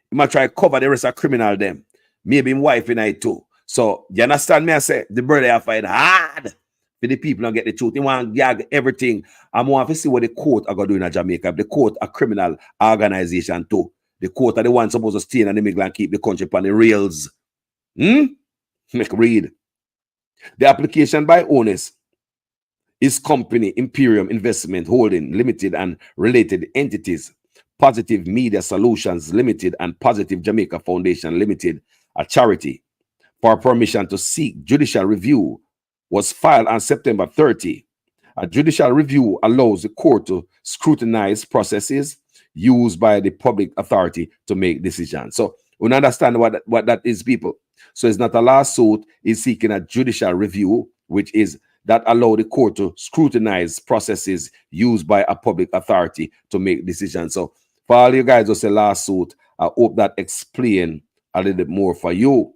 he might try to cover the rest of criminal them. Maybe him wife and I too. So you understand me? I say the brother have fight hard for the people don't get the truth. He want to gag everything. I'm want to see what the court are going to do in Jamaica. The court a criminal organization too. The court are the ones supposed to stay in the middle and keep the country on the rails. Make read. The application by owners is company Imperium Investment Holding Limited and related entities, Positive Media Solutions Limited and Positive Jamaica Foundation Limited, a charity, for permission to seek judicial review was filed on September 30. A judicial review allows the court to scrutinize processes used by the public authority to make decisions. So we understand what that is, people. So it's not a lawsuit. It's seeking a judicial review, which is that allow the court to scrutinize processes used by a public authority to make decisions. So for all you guys who say lawsuit, I hope that explain a little bit more for you.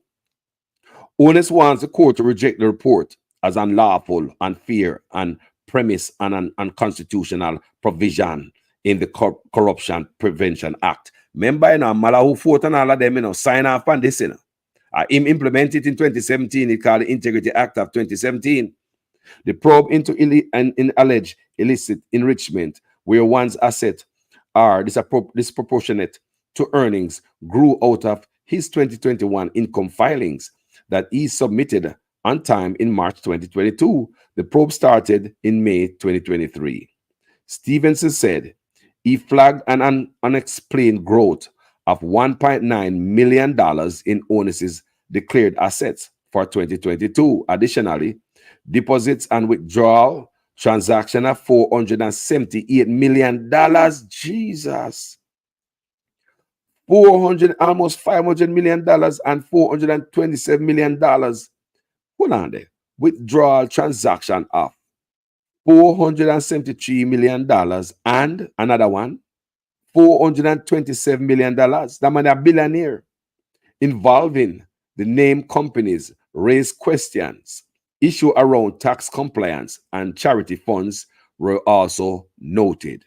Honest wants the court to reject the report as unlawful, unfair, and premise and an unconstitutional provision in the Corruption Prevention Act. Remember, you know, Malahu Fort and all of them, you know, sign off on this, you know. Him implement it in 2017. It called the Integrity Act of 2017. The probe into alleged illicit enrichment, where one's assets are disproportionate to earnings, grew out of his 2021 income filings that he submitted on time in March 2022. The probe started in May 2023. Stevenson said he flagged an unexplained growth of $1.9 million in Onus's declared assets for 2022. Additionally, deposits and withdrawal transaction of $478 million. Jesus. Almost $500 million and $427 million. Hold on there. Withdrawal transaction of $473 million and another one, $427 million. That man a billionaire. Involving the named companies raise questions. Issue around tax compliance and charity funds were also noted.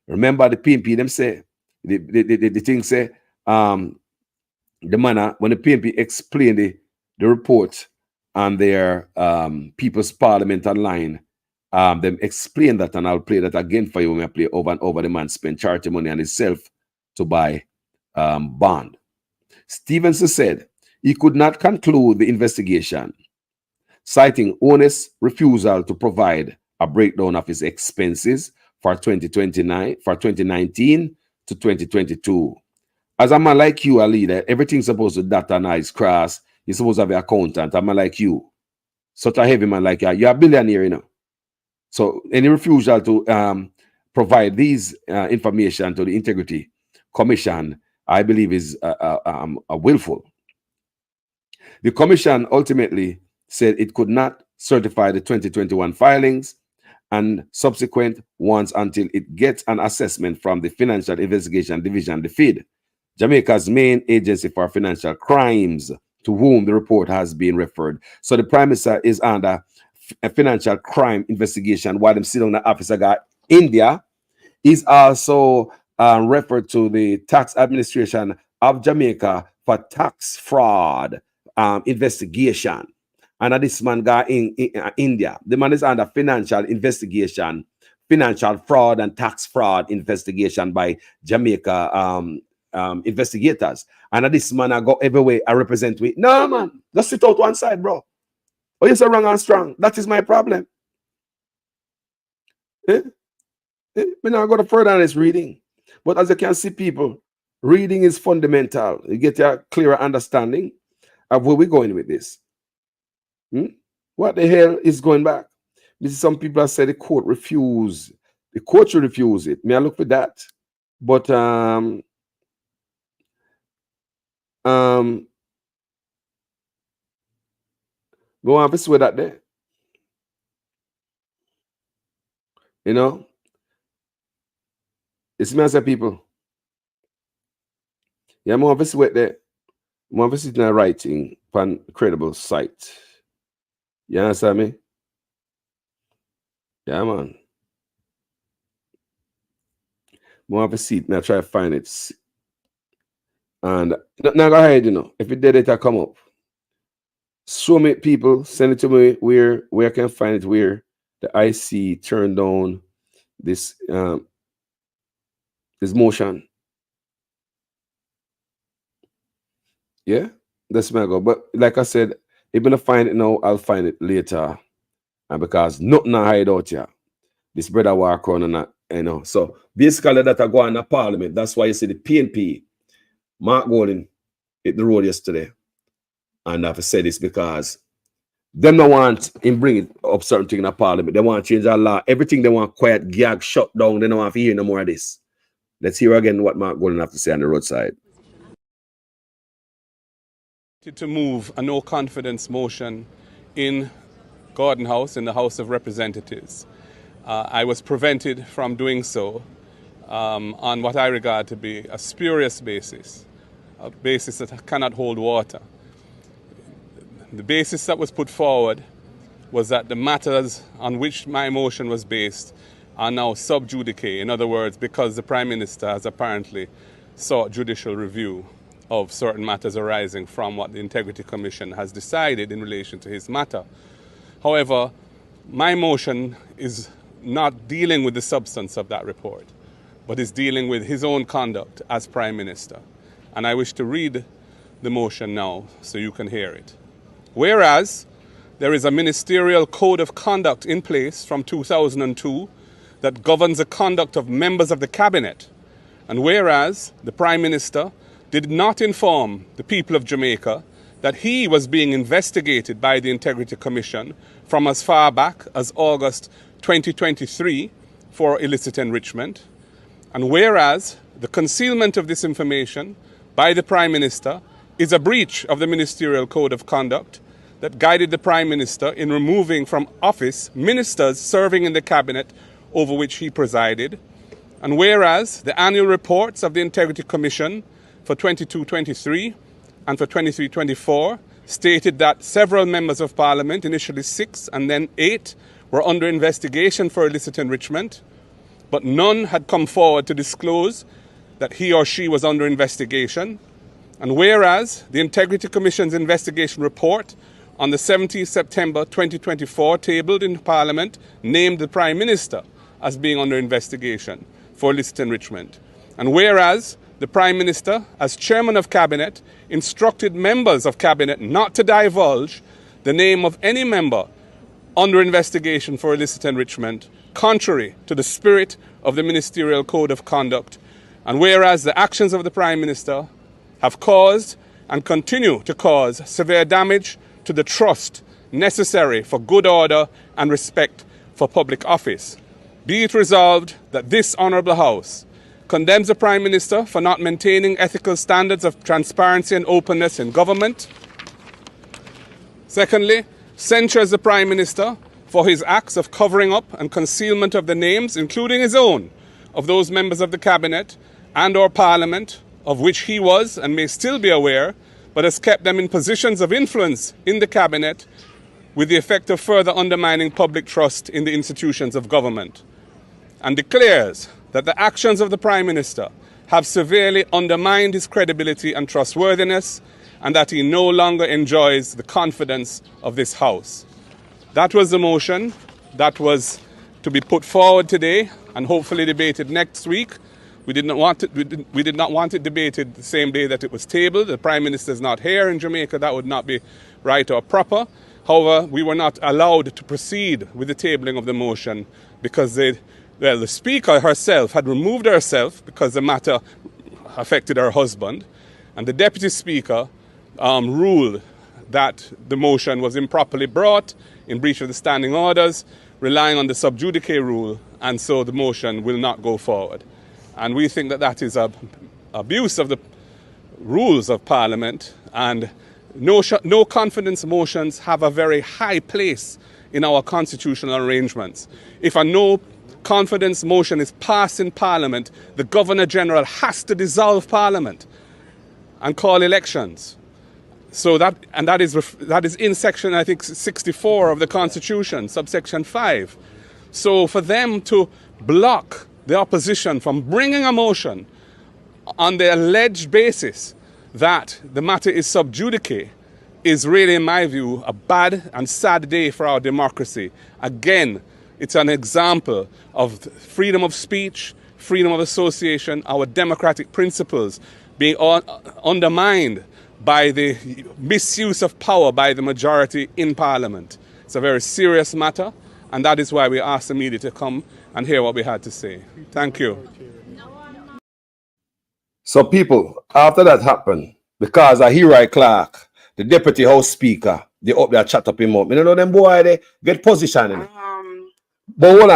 Remember the PNP, them say, the thing say, the manner when the PNP explained the report on their People's Parliament online, them explain that, and I'll play that again for you when I play over and over. The man spent charity money on himself to buy bond. Stevenson said he could not conclude the investigation, citing honest refusal to provide a breakdown of his expenses for 2019 to 2022. As a man like you, a leader, everything's supposed to dot and I's cross. You're supposed to have an accountant. A man like you, such a heavy man like you, you're a billionaire, you know. So any refusal to provide these information to the Integrity Commission, I believe, is willful. The commission ultimately said it could not certify the 2021 filings and subsequent ones until it gets an assessment from the Financial Investigation Division, the FID, Jamaica's main agency for financial crimes, to whom the report has been referred. So the Prime Minister is under a financial crime investigation while them sitting on the officer guy. India is also referred to the Tax Administration of Jamaica for tax fraud investigation. And this man guy in India, the man is under financial investigation, financial fraud and tax fraud investigation by Jamaica investigators. And this man I go everywhere I represent with. No man, just sit out one side, bro. Oh, you're so wrong and strong. That is my problem. Me now go to further on this reading. But as you can see, people, reading is fundamental. You get a clearer understanding of where we're going with this. What the hell is going back? Some people have said the court refused. The court should refuse it. May I look for that? But go on to swear that there. You know? It's me as a people. Yeah, I'm going to sweat there. I'm going to sit in a writing on a credible site. You understand me? Yeah, man. More of a seat. Now try to find it. And now go ahead, you know. If it did it, I come up. Show me, people. Send it to me where I can find it, where the IC turned down this this motion. Yeah, that's my go. But like I said, if I find it now, I'll find it later. And because nothing I hide out here. This brother walk around and you know. So basically that I go on the parliament. That's why you see the PNP, Mark Golding hit the road yesterday. And I've said this because them don't want him bring up certain thing in the parliament. They want to change our law. Everything they want quiet, gag, shut down. They don't want to hear no more of this. Let's hear again what Mark Golding have to say on the roadside. to move a no confidence motion in Gordon House, in the House of Representatives. I was prevented from doing so on what I regard to be a spurious basis, a basis that cannot hold water. The basis that was put forward was that the matters on which my motion was based are now sub judice. In other words, because the Prime Minister has apparently sought judicial review of certain matters arising from what the Integrity Commission has decided in relation to his matter. However, my motion is not dealing with the substance of that report, but is dealing with his own conduct as Prime Minister. And I wish to read the motion now so you can hear it. Whereas there is a ministerial code of conduct in place from 2002 that governs the conduct of members of the Cabinet, and whereas the Prime Minister did not inform the people of Jamaica that he was being investigated by the Integrity Commission from as far back as August 2023 for illicit enrichment, and whereas the concealment of this information by the Prime Minister is a breach of the Ministerial Code of Conduct that guided the Prime Minister in removing from office ministers serving in the Cabinet over which he presided, and whereas the annual reports of the Integrity Commission for 22-23 and for 23-24 stated that several members of Parliament, initially 6 and then 8, were under investigation for illicit enrichment, but none had come forward to disclose that he or she was under investigation. And whereas the Integrity Commission's investigation report on the 17th September 2024 tabled in Parliament named the Prime Minister as being under investigation for illicit enrichment. And whereas the Prime Minister, as Chairman of Cabinet, instructed members of Cabinet not to divulge the name of any member under investigation for illicit enrichment, contrary to the spirit of the Ministerial Code of Conduct, and whereas the actions of the Prime Minister have caused and continue to cause severe damage to the trust necessary for good order and respect for public office, be it resolved that this Honourable House condemns the Prime Minister for not maintaining ethical standards of transparency and openness in government. Secondly, censures the Prime Minister for his acts of covering up and concealment of the names, including his own, of those members of the Cabinet and or Parliament of which he was and may still be aware, but has kept them in positions of influence in the Cabinet with the effect of further undermining public trust in the institutions of government, and declares that the actions of the Prime Minister have severely undermined his credibility and trustworthiness, and that he no longer enjoys the confidence of this House. That was the motion that was to be put forward today and hopefully debated next week. We did not want it debated the same day that it was tabled. The Prime Minister is not here in Jamaica. That would not be right or proper. However, we were not allowed to proceed with the tabling of the motion because the Speaker herself had removed herself because the matter affected her husband, and the Deputy Speaker ruled that the motion was improperly brought in breach of the standing orders, relying on the sub judice rule, and so the motion will not go forward. And we think that that is an abuse of the rules of Parliament, and no confidence motions have a very high place in our constitutional arrangements. If a no confidence motion is passed in Parliament, the Governor-General has to dissolve Parliament and call elections. So that is in section, I think, 64 of the Constitution, subsection 5. So for them to block the opposition from bringing a motion on the alleged basis that the matter is sub judice is really, in my view, a bad and sad day for our democracy. Again, it's an example of freedom of speech, freedom of association, our democratic principles being undermined by the misuse of power by the majority in Parliament. It's a very serious matter, and that is why we asked the media to come and hear what we had to say. Thank you. So people, after that happened, because of Hughie Clark, the Deputy House Speaker, they up there chat up him up. You know them boy, they get position in it. But hold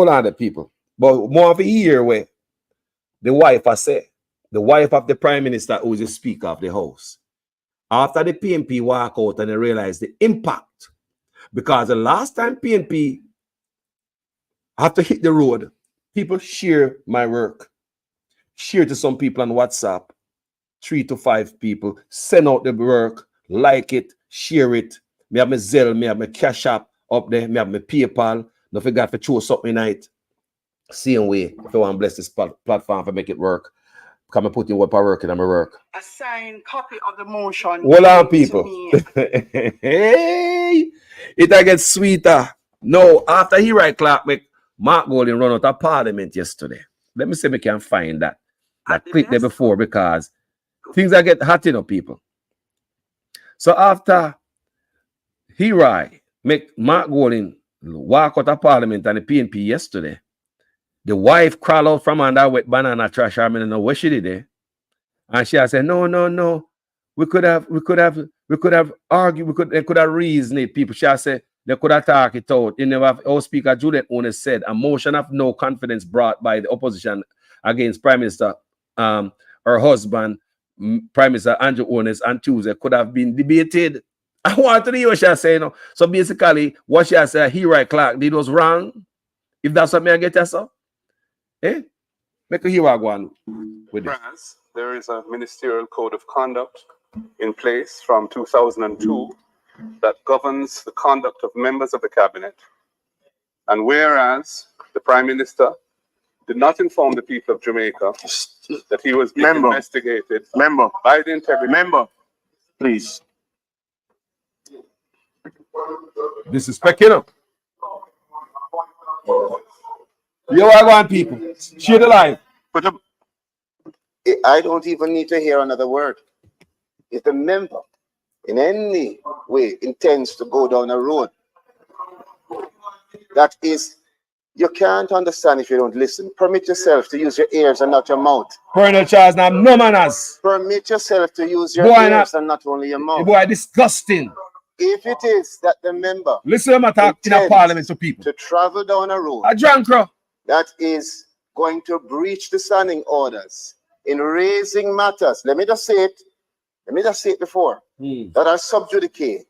on the people. But more of a year where the wife, I say, the wife of the Prime Minister who is the Speaker of the House, after the PNP walk out and they realize the impact. Because the last time PNP had to hit the road, people share my work. Share to some people on WhatsApp. 3 to 5 people. Send out the work. Like it. Share it. Me have my Zelle. Me have my Cash App up there. Me have my PayPal. Don't forget to throw something in it. Same way. If you want to bless this platform to make it work. Come and put in what I work in my work. A signed copy of the motion. Hold on, people. Hey, it gets sweeter. No, after he right Clark make Mark Golding run out of Parliament yesterday. Let me see if I can find that clip there before, because things are get hot, people. So after he right make Mark Golding walk out of Parliament and the PNP yesterday, the wife crawled out from under wet banana trash. I don't know what she did there. And she said, no. We could have argued, they could have reasoned it. People, she said, they could have talked it out. You know, our Speaker Judith Onus said, a motion of no confidence brought by the opposition against Prime Minister, her husband, Prime Minister Andrew Onus on Tuesday could have been debated. I want to hear what she said. So basically, what she said, he right Clark did was wrong. If that's what me I get that, so. Make a hear what I go on with it. There is a ministerial code of conduct in place from 2002 that governs the conduct of members of the cabinet. And whereas the Prime Minister did not inform the people of Jamaica that he was being investigated by the integrity. Please. Disrespect, you know. You are going, people. Share the live. I don't even need to hear another word. If the member in any way intends to go down a road, that is, you can't understand if you don't listen. Permit yourself to use your ears and not your mouth. Colonel Charles, now no manners. Permit yourself to use your ears and not only your mouth. Boy, disgusting. If it is that the member listen to talk in a parliament to people to travel down a road, a drunk that is going to breach the standing orders in raising matters, let me just say it before, that are sub judice.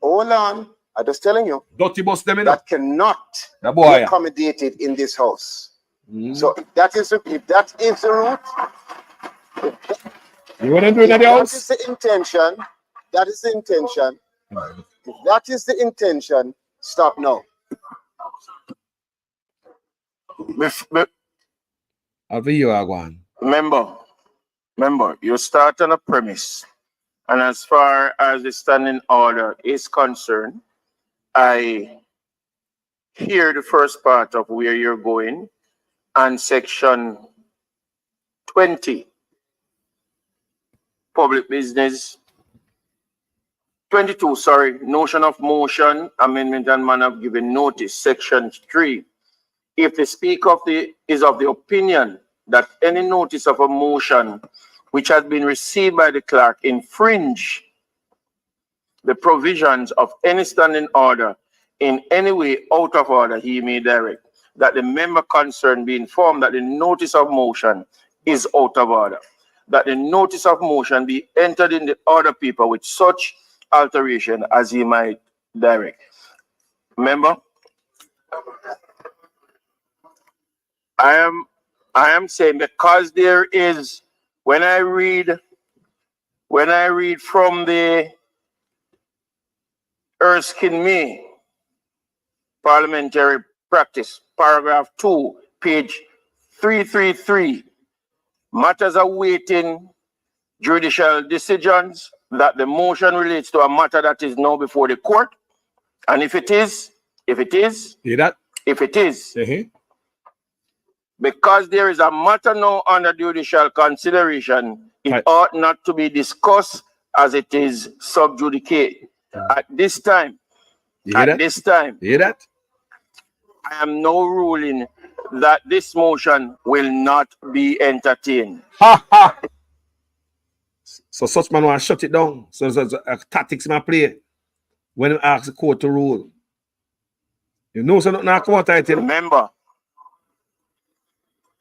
Hold on, I'm just telling you, that cannot be accommodated in this house. So if that is the route, you want to do that is the intention. That is the intention. If that is the intention, stop now. Remember, you start on a premise. And as far as the standing order is concerned, I hear the first part of where you're going and section 20, public business, 22, sorry, notion of motion, amendment and manner of giving notice, section 3. If the speaker is of the opinion that any notice of a motion which has been received by the clerk infringe the provisions of any standing order in any way out of order, he may direct that the member concerned be informed that the notice of motion is out of order, that the notice of motion be entered in the order paper with such alteration as he might direct. Remember, I am saying, because there is, when I read from the Erskine May Parliamentary Practice, paragraph 2, page 333, matters awaiting judicial decisions, that the motion relates to a matter that is now before the court. And if it is, because there is a matter now under judicial consideration, it ought not to be discussed as it is sub judice. At this time, I am now ruling that this motion will not be entertained. So such man want to shut it down. So tactics in my play when I ask the court to rule. You know, so not come out. Remember,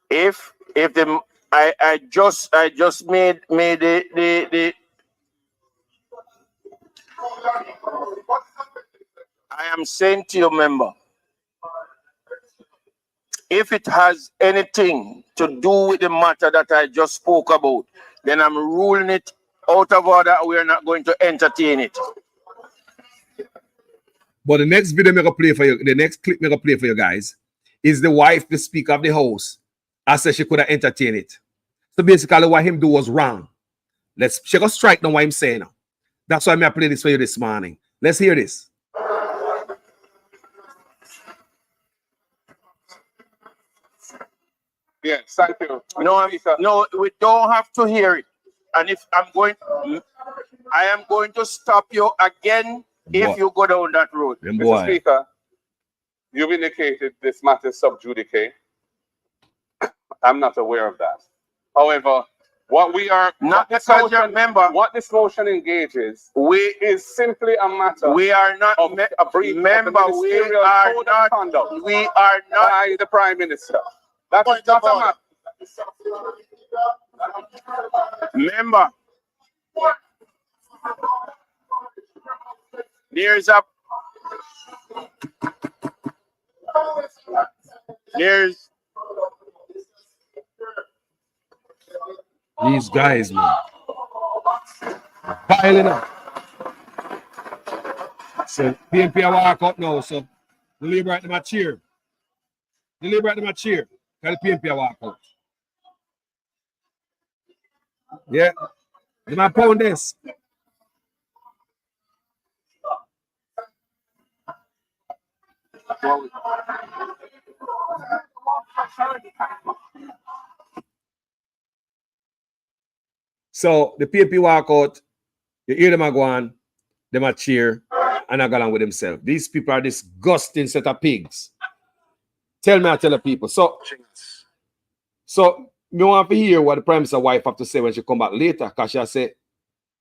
if the I just made the I am saying to you, member, if it has anything to do with the matter that I just spoke about, then I'm ruling it out of order. We are not going to entertain it. But the next video I'm gonna play for you, the next clip I'm gonna play for you guys, is the wife, the speaker of the house. I said she could have entertained it. So basically, what him do was wrong. She got strike now what I'm saying now. That's why I play this for you this morning. Let's hear this. Yes, thank you. No, we don't have to hear it. And if I am going to stop you again if you go down that road. Mr. Speaker, you've indicated this matter is sub judice. I'm not aware of that. However, what we are not because you remember what this motion engages is simply a matter. We are not of a brief member. We are not conduct. We are not by the Prime Minister. That is not a matter. Member. There's these guys, man, piling up. So PNP walk up now. So the Labour at my cheer. The Labour at my cheer. Tell the PNP walk out. Yeah. The man pound this. So the PNP walk out, you hear them go on, them a cheer, and I go along with themselves. These people are disgusting set of pigs. Tell me, I tell the people. So me want to hear what the Prime Minister's wife have to say when she come back later, because she say,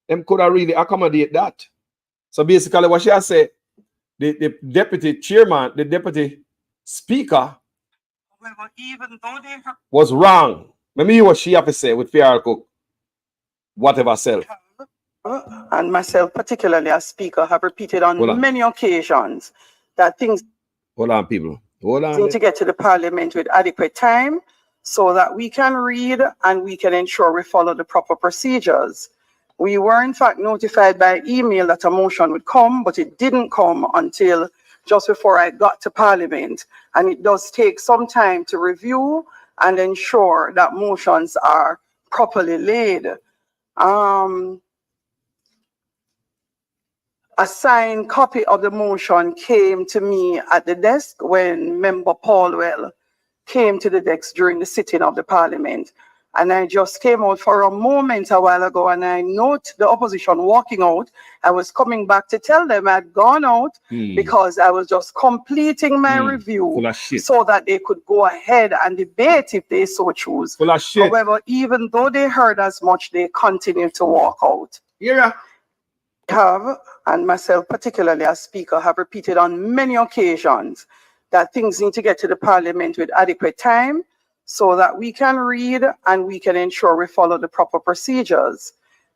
them could have really accommodate that. So basically what she has said, the deputy chairman, the deputy speaker was wrong. Let me hear what she have to say with Fiara Cook, whatever self. And myself, particularly as speaker, have repeated on many occasions that things Hold on, people. Hold on. need to get to the parliament with adequate time so that we can read and we can ensure we follow the proper procedures. We were in fact notified by email that a motion would come, but it didn't come until just before I got to parliament. And it does take some time to review and ensure that motions are properly laid. A signed copy of the motion came to me at the desk when Member Paulwell came to the desk during the sitting of the parliament. And I just came out for a moment a while ago and I note the opposition walking out. I was coming back to tell them I'd gone out because I was just completing my review so that they could go ahead and debate if they so choose. However, even though they heard as much, they continued to walk out. Have, and myself particularly as speaker, have repeated on many occasions that things need to get to the parliament with adequate time so that we can read and we can ensure we follow the proper procedures.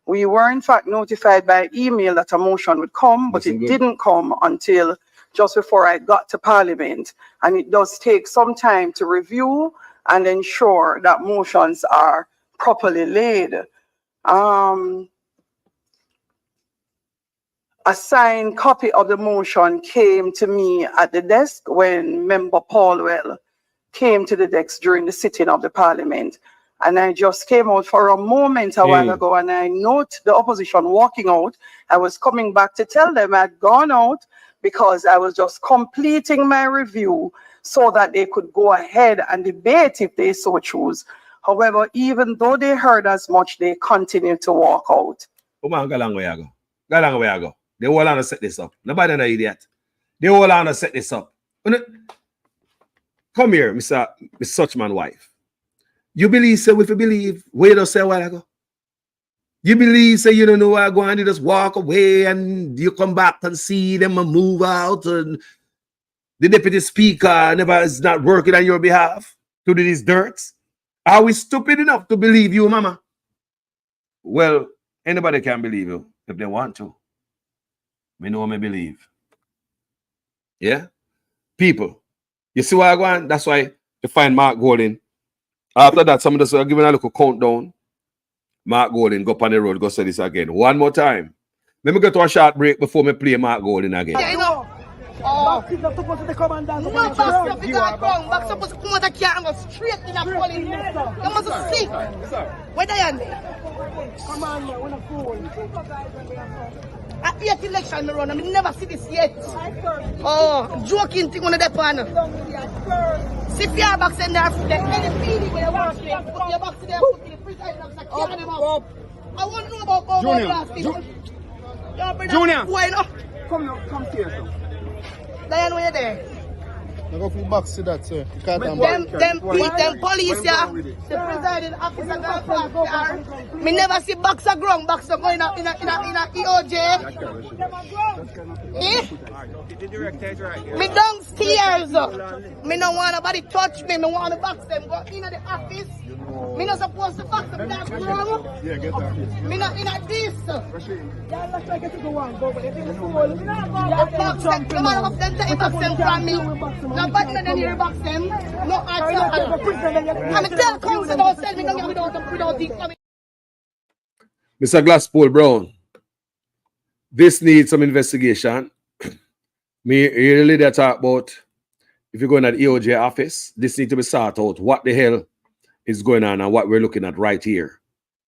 We were in fact notified by email that a motion would come, but it didn't come until just before I got to parliament. And it does take some time to review and ensure that motions are properly laid. A signed copy of the motion came to me at the desk when Member Paulwell came to the desk during the sitting of the parliament. And I just came out for a moment a while ago and I note the opposition walking out. I was coming back to tell them I'd gone out because I was just completing my review so that they could go ahead and debate if they so choose. However, even though they heard as much, they continued to walk out. They all want to set this up. Nobody an idiot. They all want to set this up. Come here, Mr. Suchman wife. You believe, so if you believe, wait or say a while ago. You believe, say you don't know where I go and you just walk away and you come back and see them and move out and the deputy speaker never is not working on your behalf to do these dirts. Are we stupid enough to believe you, mama? Well, anybody can believe you if they want to. Me know me believe. Yeah? People. You see why I go on? That's why you find Mark Golding. After that, somebody just giving a little countdown. Mark Golding go up on the road, go say this again. One more time. Let me go to a short break before me play Mark Golding again. Yeah, you know. Oh. Back is not supposed to come and dance. No, back stuff is not wrong. Back supposed to come out of car and go straight in a police. You must see. Where they are? Come on, man. We're not fool. At the 8th election, me run. I never see this yet. Oh, joking thing on the depot. See if your box in there, any feeling where you want to put your box in there, put in the president of the carry them out. I want to know about Junior. Why not? Come here, sir. Diane, when you're there. I go for back to that, sir. Them police, yeah. The presiding officer got parked. Me never see boxer ground, boxer going up in a EOJ. Eh? Me downstairs. Me don't want nobody touch me. Me want to box them. Go in the office. Me not supposed to box them. That's wrong. Yeah, get that. Me not in this. Yeah, let's try to get to go on. Go, but if it's full, box them. No matter what them take box them from me. No button and then you box them. No answer. I'm a tell council don't tell me no without the. Mr. Glasspool Brown, this needs some investigation. Me really they talk about if you're going at EOJ office, this needs to be sorted out. What the hell is going on and what we're looking at right here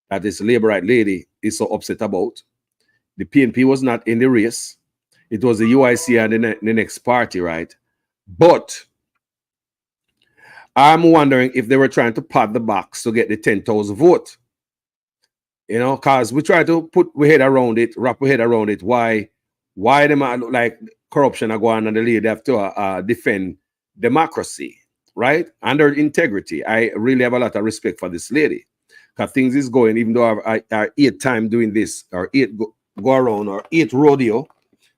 that this labor right lady is so upset about. The PNP was not in the race. It was the UIC and the next party, right? But I'm wondering if they were trying to pad the box to get the 10,000 vote. You know, because we try to put we head around it, wrap we head around it. Why them look like corruption are going on and the leader have to defend democracy, right? And their integrity. I really have a lot of respect for this lady. Because things is going, even though I 8th time doing this, or 8 go around, or 8 rodeo,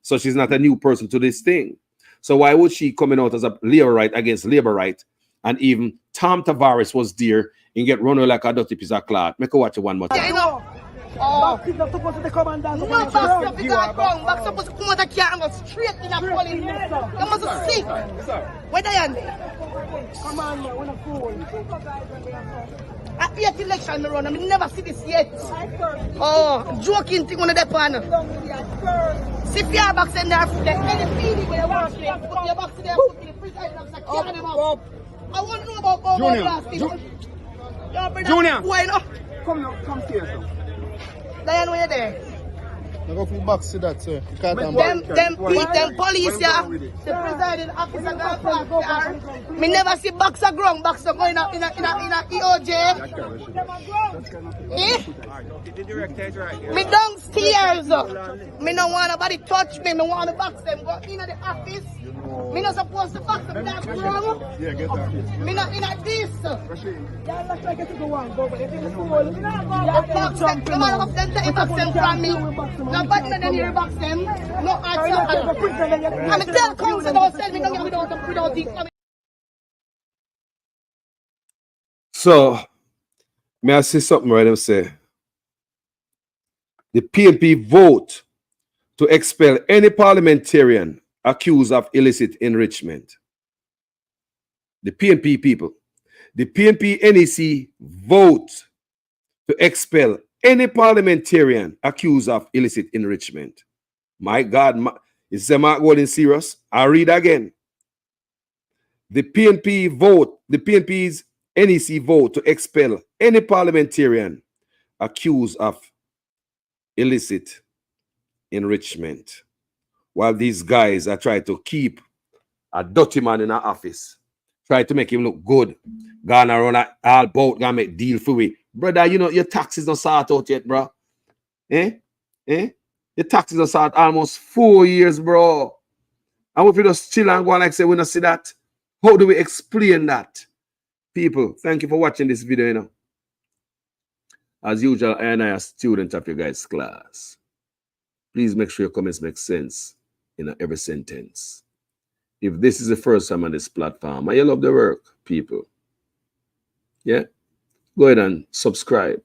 so she's not a new person to this thing. So why would she coming out as a labor right against labor right? And even Tom Tavares was there and get run like a dirty piece of cloth. Make her watch it one more time. Yeah, you know. Oh. Back is not supposed to come and dance. No, back stuff is not wrong. Back supposed to come out of car and go straight in a police. You must see. Where they are? Come on, man. We're not fool. At the 8th election, me run. I never see this yet. Oh, joking thing on the depot. See if your box in there, any feeling where you want to put your box in there, put in the president of the carry them out. I want to know about Junior. Why not? Come here, sir. Diane, when you're there. I go for back to that, sir. Them police, yeah. The presiding officer got parked. Me never see boxer ground, boxer going up in a EOJ. Eh? Me downstairs. Me don't want nobody touch me. Me want to box them. Go in the office. Me not supposed to box them. That's wrong. Yeah, get that. Me not in this. Yeah, let's try to get to go on. Go, but if it's full, box them. No matter what them take box them from me. No button and then you box them. No answer. I'm a tell council don't tell me no without the. So, may I say something right now? Say the PNP vote to expel any parliamentarian accused of illicit enrichment. The PNP people, the PNP NEC vote to expel any parliamentarian accused of illicit enrichment. My God, is Mark Golding serious? I'll read again. The PNP vote, the PNP's NEC vote to expel any parliamentarian accused of illicit enrichment. While these guys are trying to keep a dirty man in our office, try to make him look good, gone around all boat, gonna make deal for we. Brother, you know, your taxes not start out yet, bro. Your taxes not start almost 4 years, bro. And if you just chill and go on like say we don't see that, how do we explain that? People, thank you for watching this video, you know. As usual, I am a student of your guys' class. Please make sure your comments make sense in every sentence. If this is the first time on this platform and you love the work, people, yeah, go ahead and subscribe.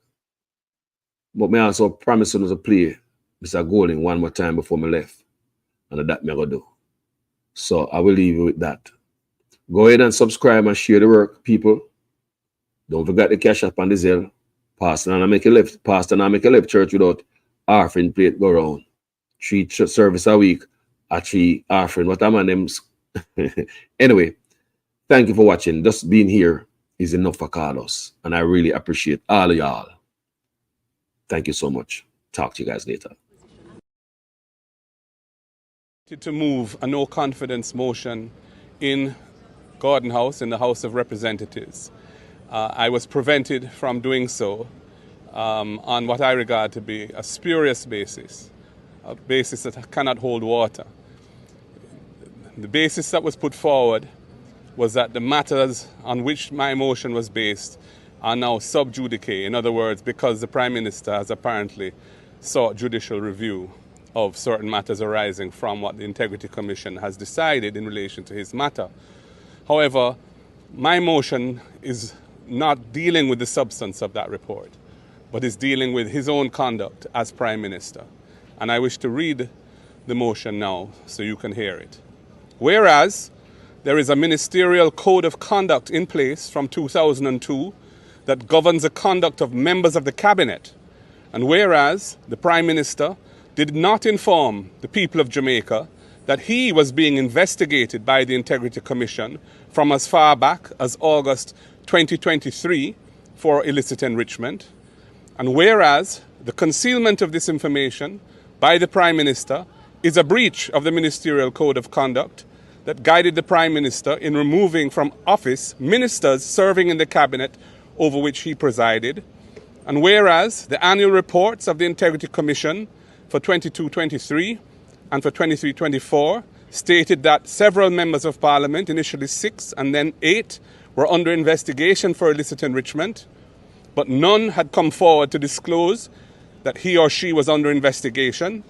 But me also promise you to play Mr. Golding one more time before me left. And that me go do. So I will leave you with that. Go ahead and subscribe and share the work, people. Don't forget the cash up on the Zelle. Pastor and I make a left. Pastor and I make a left church without offering plate go around. 3 service a week at 3 offering. What am I names? Anyway, thank you for watching. Just being here is enough for Carlos. And I really appreciate all of y'all. Thank you so much. Talk to you guys later. To move a no confidence motion in Gordon House, in the House of Representatives. I was prevented from doing so on what I regard to be a spurious basis, a basis that cannot hold water. The basis that was put forward was that the matters on which my motion was based are now sub judice. In other words, because the Prime Minister has apparently sought judicial review of certain matters arising from what the Integrity Commission has decided in relation to his matter. However, my motion is not dealing with the substance of that report, but is dealing with his own conduct as Prime Minister. And I wish to read the motion now so you can hear it. Whereas there is a ministerial code of conduct in place from 2002 that governs the conduct of members of the cabinet, and whereas the Prime Minister did not inform the people of Jamaica that he was being investigated by the Integrity Commission from as far back as August 2023 for illicit enrichment, and whereas the concealment of this information by the Prime Minister is a breach of the Ministerial Code of Conduct that guided the Prime Minister in removing from office ministers serving in the cabinet over which he presided, and whereas the annual reports of the Integrity Commission for 22-23 and for 23-24 stated that several members of Parliament, initially 6 and then 8, were under investigation for illicit enrichment, but none had come forward to disclose that he or she was under investigation.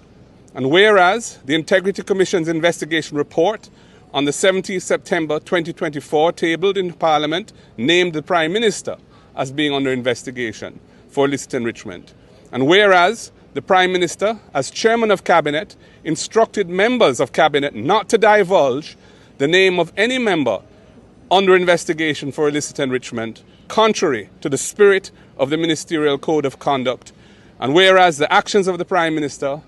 And whereas the Integrity Commission's investigation report on the 17th September 2024 tabled in Parliament named the Prime Minister as being under investigation for illicit enrichment. And whereas the Prime Minister, as Chairman of Cabinet, instructed members of Cabinet not to divulge the name of any member under investigation for illicit enrichment, contrary to the spirit of the Ministerial Code of Conduct. And whereas the actions of the Prime Minister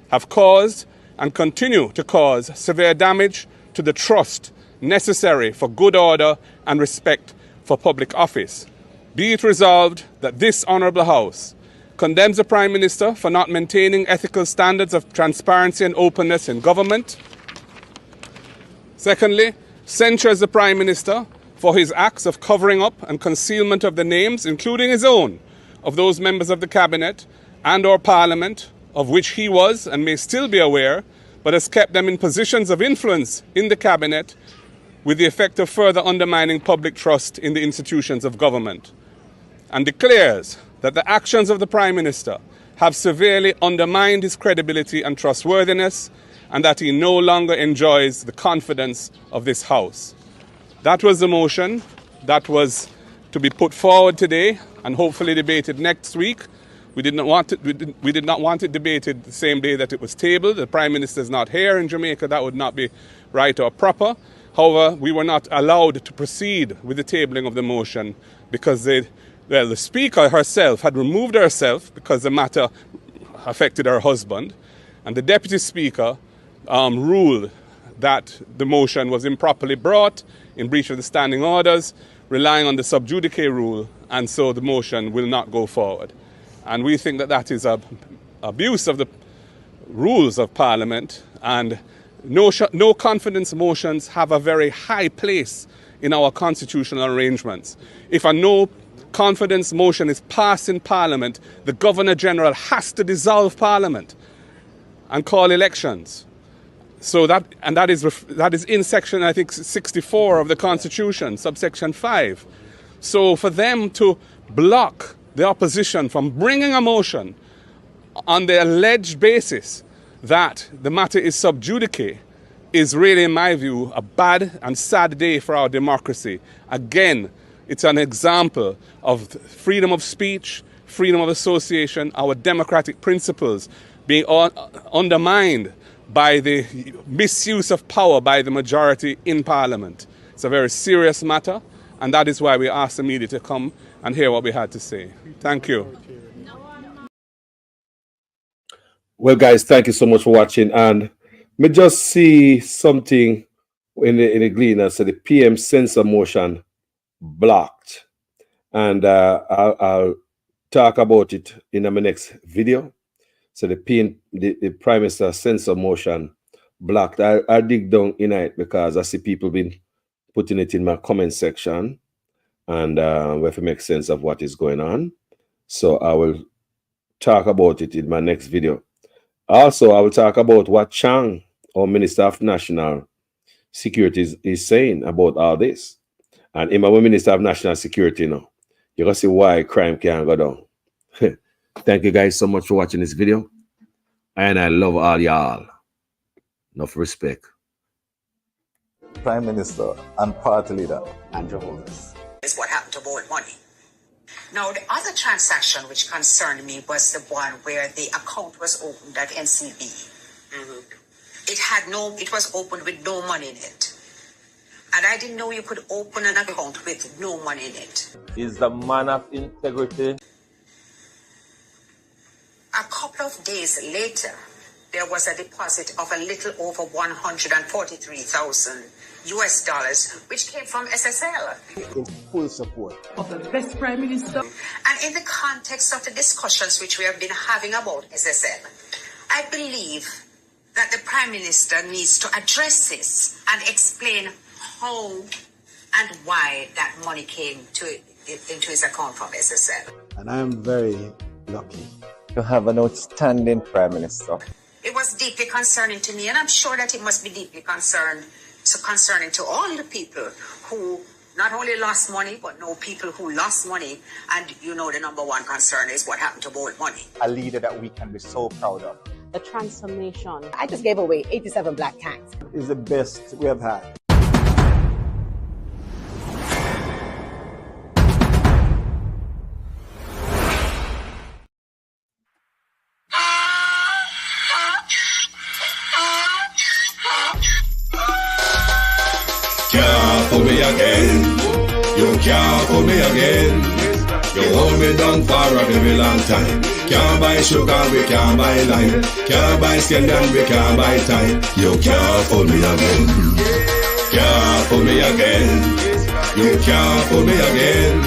have caused and continue to cause severe damage to the trust necessary for good order and respect for public office, be it resolved that this Honourable House condemns the Prime Minister for not maintaining ethical standards of transparency and openness in government. Secondly, censures the Prime Minister for his acts of covering up and concealment of the names, including his own, of those members of the Cabinet and or Parliament of which he was and may still be aware, but has kept them in positions of influence in the Cabinet with the effect of further undermining public trust in the institutions of government, and declares that the actions of the Prime Minister have severely undermined his credibility and trustworthiness, and that he no longer enjoys the confidence of this House. That was the motion that was to be put forward today and hopefully debated next week. We did not want it debated the same day that it was tabled. The Prime Minister is not here in Jamaica. That would not be right or proper. However, we were not allowed to proceed with the tabling of the motion because the Speaker herself had removed herself because the matter affected her husband, and the Deputy Speaker ruled that the motion was improperly brought in breach of the standing orders, relying on the sub judice rule, and so the motion will not go forward. And we think that that is an abuse of the rules of Parliament, and no confidence motions have a very high place in our constitutional arrangements. If a no confidence motion is passed in Parliament, the Governor-General has to dissolve Parliament and call elections. So that is in section, I think, 64 of the Constitution, subsection 5. So for them to block the opposition from bringing a motion on the alleged basis that the matter is sub judice is really, in my view, a bad and sad day for our democracy. Again, it's an example of freedom of speech, freedom of association, our democratic principles being undermined by the misuse of power by the majority in Parliament. It's a very serious matter, and that is why we asked the media to come and hear what we had to say. Thank you. Well, guys, thank you so much for watching. And me just see something in the Gleaner. So the PM censor motion blocked. And I'll talk about it in my next video. So the Prime Minister censor motion blocked. I dig down in it because I see people been putting it in my comment section. And we have to make sense of what is going on. So I will talk about it in my next video. Also, I will talk about what Chang, our Minister of National Security, is saying about all this. And I'm a Minister of National Security now. You're going to see why crime can't go down. Thank you guys so much for watching this video. And I love all y'all. Enough respect. Prime Minister and Party Leader Andrew Holness. Is what happened to Bold Money. Now, the other transaction which concerned me was the one where the account was opened at NCB. It was opened with no money in it. And I didn't know you could open an account with no money in it. Is the man of integrity. A couple of days later, there was a deposit of a little over $143,000 US, which came from SSL. In full support of the best Prime Minister. And in the context of the discussions which we have been having about SSL, I believe that the Prime Minister needs to address this and explain how and why that money came into his account from SSL. And I'm very lucky to have an outstanding Prime Minister. It was deeply concerning to me, and I'm sure that it must be deeply concerning to all the people who not only lost money, but know people who lost money. And you know the number one concern is what happened to Bold Money. A leader that we can be so proud of. The transformation. I just gave away 87 black tanks. is the best we have had. Can't fool me again. You can't fool me again. You hold me down for a very long time. Can't buy sugar, we can't buy lime. Can't buy scandal, we can't buy time. You can't fool me again. Can't fool me again. You can't fool me again.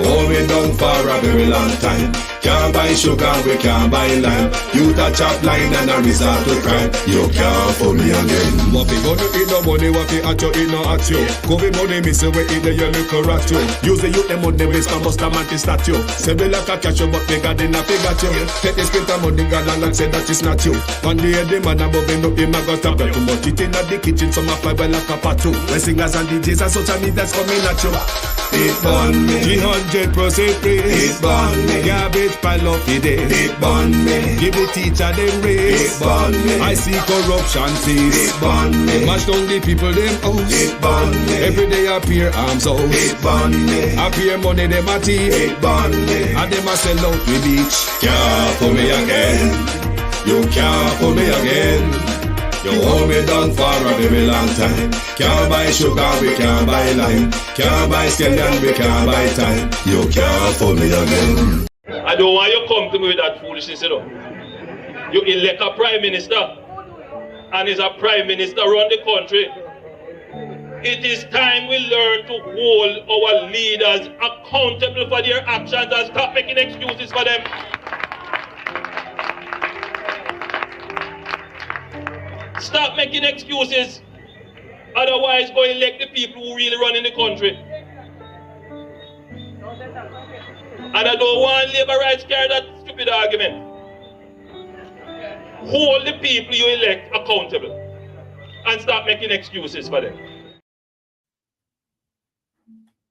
Hold me down for a very long time. Can't buy sugar, we can't buy lime. You touch up line and a resort to crime. You can't fool me again. What we gonna eat no money, what we at you, eat no at you. COVID money, miss away, eat the yellow rat you. Use the youth, them money, waste for bust a man to statue. Say we like a catch you, but we got in a figure you. Take the script and money, got and say that it's not you. One day the man above him up, him a got a break. Too much it in the kitchen, some a fly well like a pat too. When singers and DJs and social media's coming at you. It burn me. 300% raise. It burn me. Garbage pile up the day. It burn me. Give the teacher them raise. It burn me. I see corruption cease. It burn me. Mash down the people them house. It burn me. Every day appear arms out. It burn me. Appear money them a thief. It burn me. And them a sell out the beach. Can't fool me again. You can't fool me again. You hold me down for a very long time. Can't buy sugar, we can't buy lime. Can't buy scandal, we can't buy time. You can't fool me again. I don't want you to come to me with that foolishness, you know. You elect a prime minister, and is a prime minister run the country. It is time we learn to hold our leaders accountable for their actions and stop making excuses for them. Stop making excuses. Otherwise, go elect the people who really run in the country. And I don't want labor rights carry that stupid argument. Hold the people you elect accountable and stop making excuses for them.